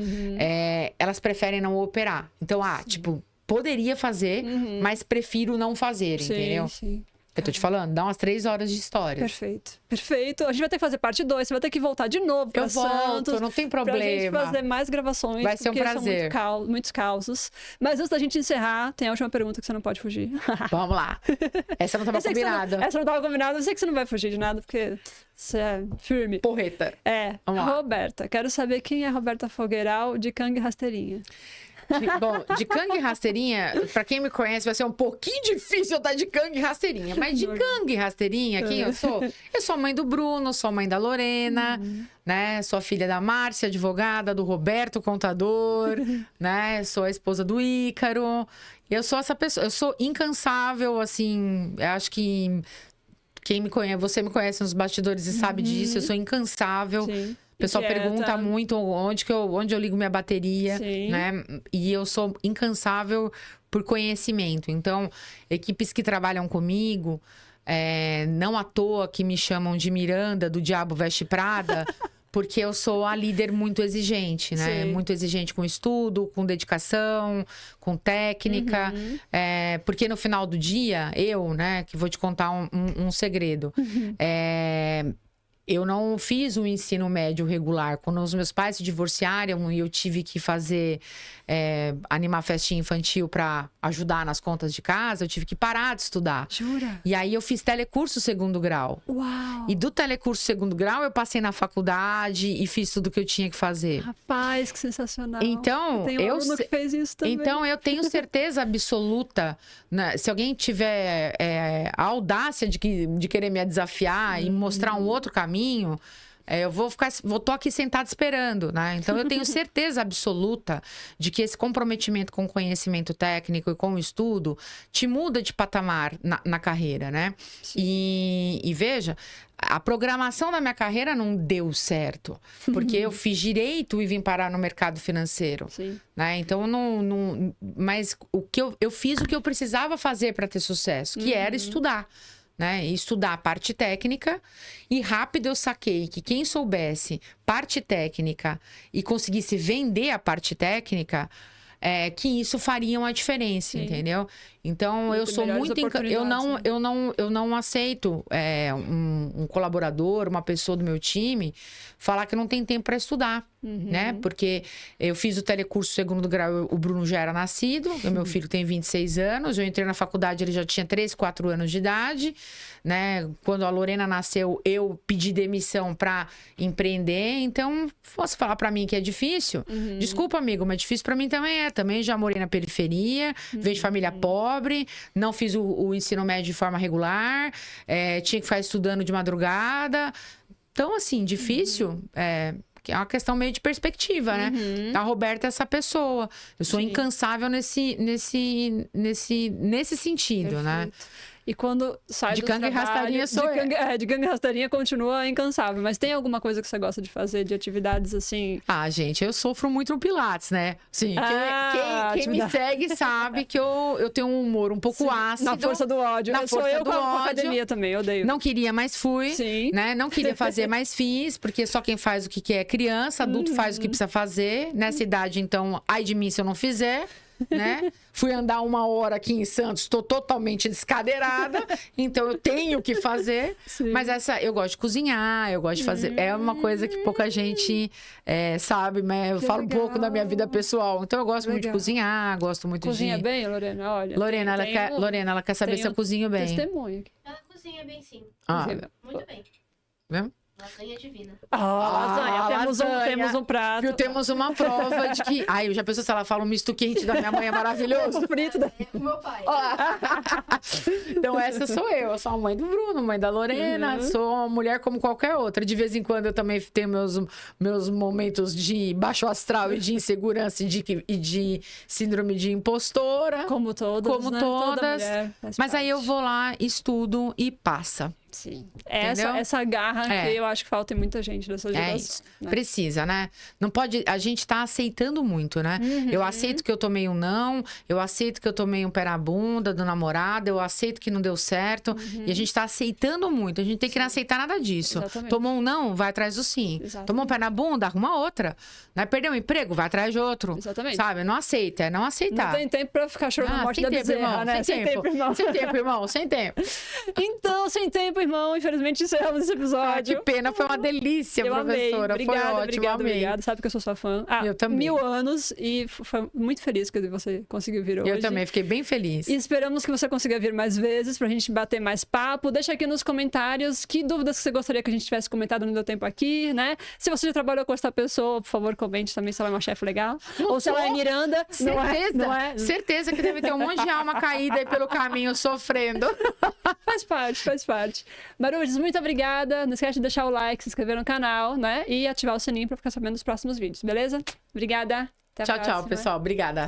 elas preferem não operar. Então, poderia fazer, mas prefiro não fazer, entendeu? Sim. Eu tô te falando, dá umas 3 horas de história. Perfeito. A gente vai ter que fazer parte 2, você vai ter que voltar de novo pra Santos. Não tem problema. Pra gente fazer mais gravações. Vai ser um prazer. São muitos causos. Mas antes da gente encerrar, tem a última pergunta que você não pode fugir. Vamos lá. Essa não tava combinada. Essa não tava combinada. Eu sei que você não vai fugir de nada, porque você é firme. Porreta. Vamos lá. Roberta. Quero saber quem é a Roberta Fogueiral de Cangue Rasteirinha. De Cangue Rasteirinha, pra quem me conhece, vai ser um pouquinho difícil eu estar de Cangue Rasteirinha. Mas de Cangue Rasteirinha, quem eu sou? Eu sou mãe do Bruno, sou mãe da Lorena, né? Sou a filha da Márcia, advogada, do Roberto, contador, né? Sou a esposa do Ícaro. Eu sou essa pessoa, eu sou incansável, assim, eu acho que quem me conhece, você me conhece nos bastidores e sabe disso, eu sou incansável. Sim. O pessoal pergunta muito onde eu ligo minha bateria, né? E eu sou incansável por conhecimento. Então, equipes que trabalham comigo, não à toa que me chamam de Miranda, do Diabo Veste Prada, porque eu sou a líder muito exigente, né? Muito exigente com estudo, com dedicação, com técnica. Porque no final do dia, né? Que vou te contar um segredo. Eu não fiz o ensino médio regular. Quando os meus pais se divorciaram e eu tive que fazer, animar festinha infantil para ajudar nas contas de casa, eu tive que parar de estudar. Jura? E aí eu fiz telecurso 2º grau. Uau! E do telecurso 2º grau eu passei na faculdade e fiz tudo o que eu tinha que fazer. Rapaz, que sensacional. Então, tem um aluno que fez isso também. Então, eu tenho certeza absoluta, né, se alguém tiver a audácia de querer me desafiar e mostrar um outro caminho, tô aqui sentada esperando, né? Então, eu tenho certeza absoluta de que esse comprometimento com o conhecimento técnico e com o estudo te muda de patamar na carreira, né? E veja, A programação da minha carreira não deu certo. Porque eu fiz direito e vim parar no mercado financeiro. Sim. Né? Então, mas eu fiz o que eu precisava fazer para ter sucesso, que era estudar. Né? E estudar a parte técnica. E rápido eu saquei que quem soubesse parte técnica e conseguisse vender a parte técnica... que isso faria uma diferença, Sim. entendeu? Então, eu sou muito... Eu não aceito um colaborador, uma pessoa do meu time, falar que não tem tempo para estudar, né? Porque eu fiz o telecurso segundo grau, o Bruno já era nascido, o meu filho tem 26 anos, eu entrei na faculdade, ele já tinha 3, 4 anos de idade, né? Quando a Lorena nasceu, eu pedi demissão para empreender, então, posso falar para mim que é difícil? Desculpa, amigo, mas difícil para mim também é. Também já morei na periferia, veio de família pobre, não fiz o ensino médio de forma regular, tinha que ficar estudando de madrugada. Então, assim, difícil, é uma questão meio de perspectiva, né? A Roberta é essa pessoa. Eu sou incansável nesse sentido, Perfeito. né? E quando sai de do gangue e trabalho... rastaria sou eu. De gangue e rastaria continua incansável. Mas tem alguma coisa que você gosta de fazer, de atividades assim? Ah, gente, eu sofro muito no Pilates, né? Sim, quem me segue sabe que eu tenho um humor um pouco ácido. Na força do ódio. Sou eu com a academia também, eu odeio. Não queria, mas fui. Sim. Né? Não queria fazer, mas fiz. Porque só quem faz o que quer é criança. Adulto faz o que precisa fazer. Nessa idade, então, ai de mim se eu não fizer. Né? Fui andar 1 hora aqui em Santos, estou totalmente descadeirada, então eu tenho que fazer. Sim. Mas eu gosto de cozinhar, eu gosto de fazer. É uma coisa que pouca gente sabe, mas eu falo um pouco da minha vida pessoal. Então eu gosto muito de cozinhar, gosto muito Cozinha bem, Lorena? Olha. Lorena, ela quer saber se eu cozinho bem. Testemunho. Ela cozinha bem, sim. Muito bem. Viu? Lasanha divina. Lasanha. Temos um prato. Viu? Temos uma prova de que... Ai, eu já pensou se ela fala um misto quente da minha mãe é maravilhoso? Frito É com meu pai. Então essa sou eu sou a mãe do Bruno, mãe da Lorena, sou uma mulher como qualquer outra. De vez em quando eu também tenho meus momentos de baixo astral e de insegurança e de síndrome de impostora. Como todas, né? Todas. Mas aí eu vou lá, estudo e passa. Sim. Essa garra que eu acho que falta em muita gente dessa geração. Isso. Né? Precisa, né? Não pode... A gente tá aceitando muito, né? Eu aceito que eu tomei um não, eu aceito que eu tomei um pé na bunda do namorado, eu aceito que não deu certo. E a gente tá aceitando muito. A gente tem que não aceitar nada disso. Exatamente. Tomou um não, vai atrás do sim. Exatamente. Tomou um pé na bunda, arruma outra. Né? Perdeu um emprego, vai atrás de outro. Exatamente. Sabe? Não aceita, é não aceitar. Não tem tempo pra ficar chorando a morte da bezerra, né? Sem tempo, irmão. Sem tempo, irmão. Sem tempo. Então, sem tempo, irmão. Infelizmente, encerramos esse episódio. Que pena, foi uma delícia, eu professora. Amei. Foi ótimo, obrigada. Sabe que eu sou sua fã. Eu também. 1000 anos e foi muito feliz que você conseguiu vir hoje. Eu também, fiquei bem feliz. E esperamos que você consiga vir mais vezes pra gente bater mais papo. Deixa aqui nos comentários que dúvidas que você gostaria que a gente tivesse comentado no Deu Tempo aqui, né? Se você já trabalhou com essa pessoa, por favor, comente também se ela é uma chefe legal. Ou se ela é Miranda. Certeza. Não é? Certeza que deve ter um monte de alma caída aí pelo caminho, sofrendo. Faz parte. Marudes, muito obrigada. Não esquece de deixar o like, se inscrever no canal, né? E ativar o sininho pra ficar sabendo dos próximos vídeos, beleza? Obrigada. Até a próxima. Tchau, pessoal. Obrigada.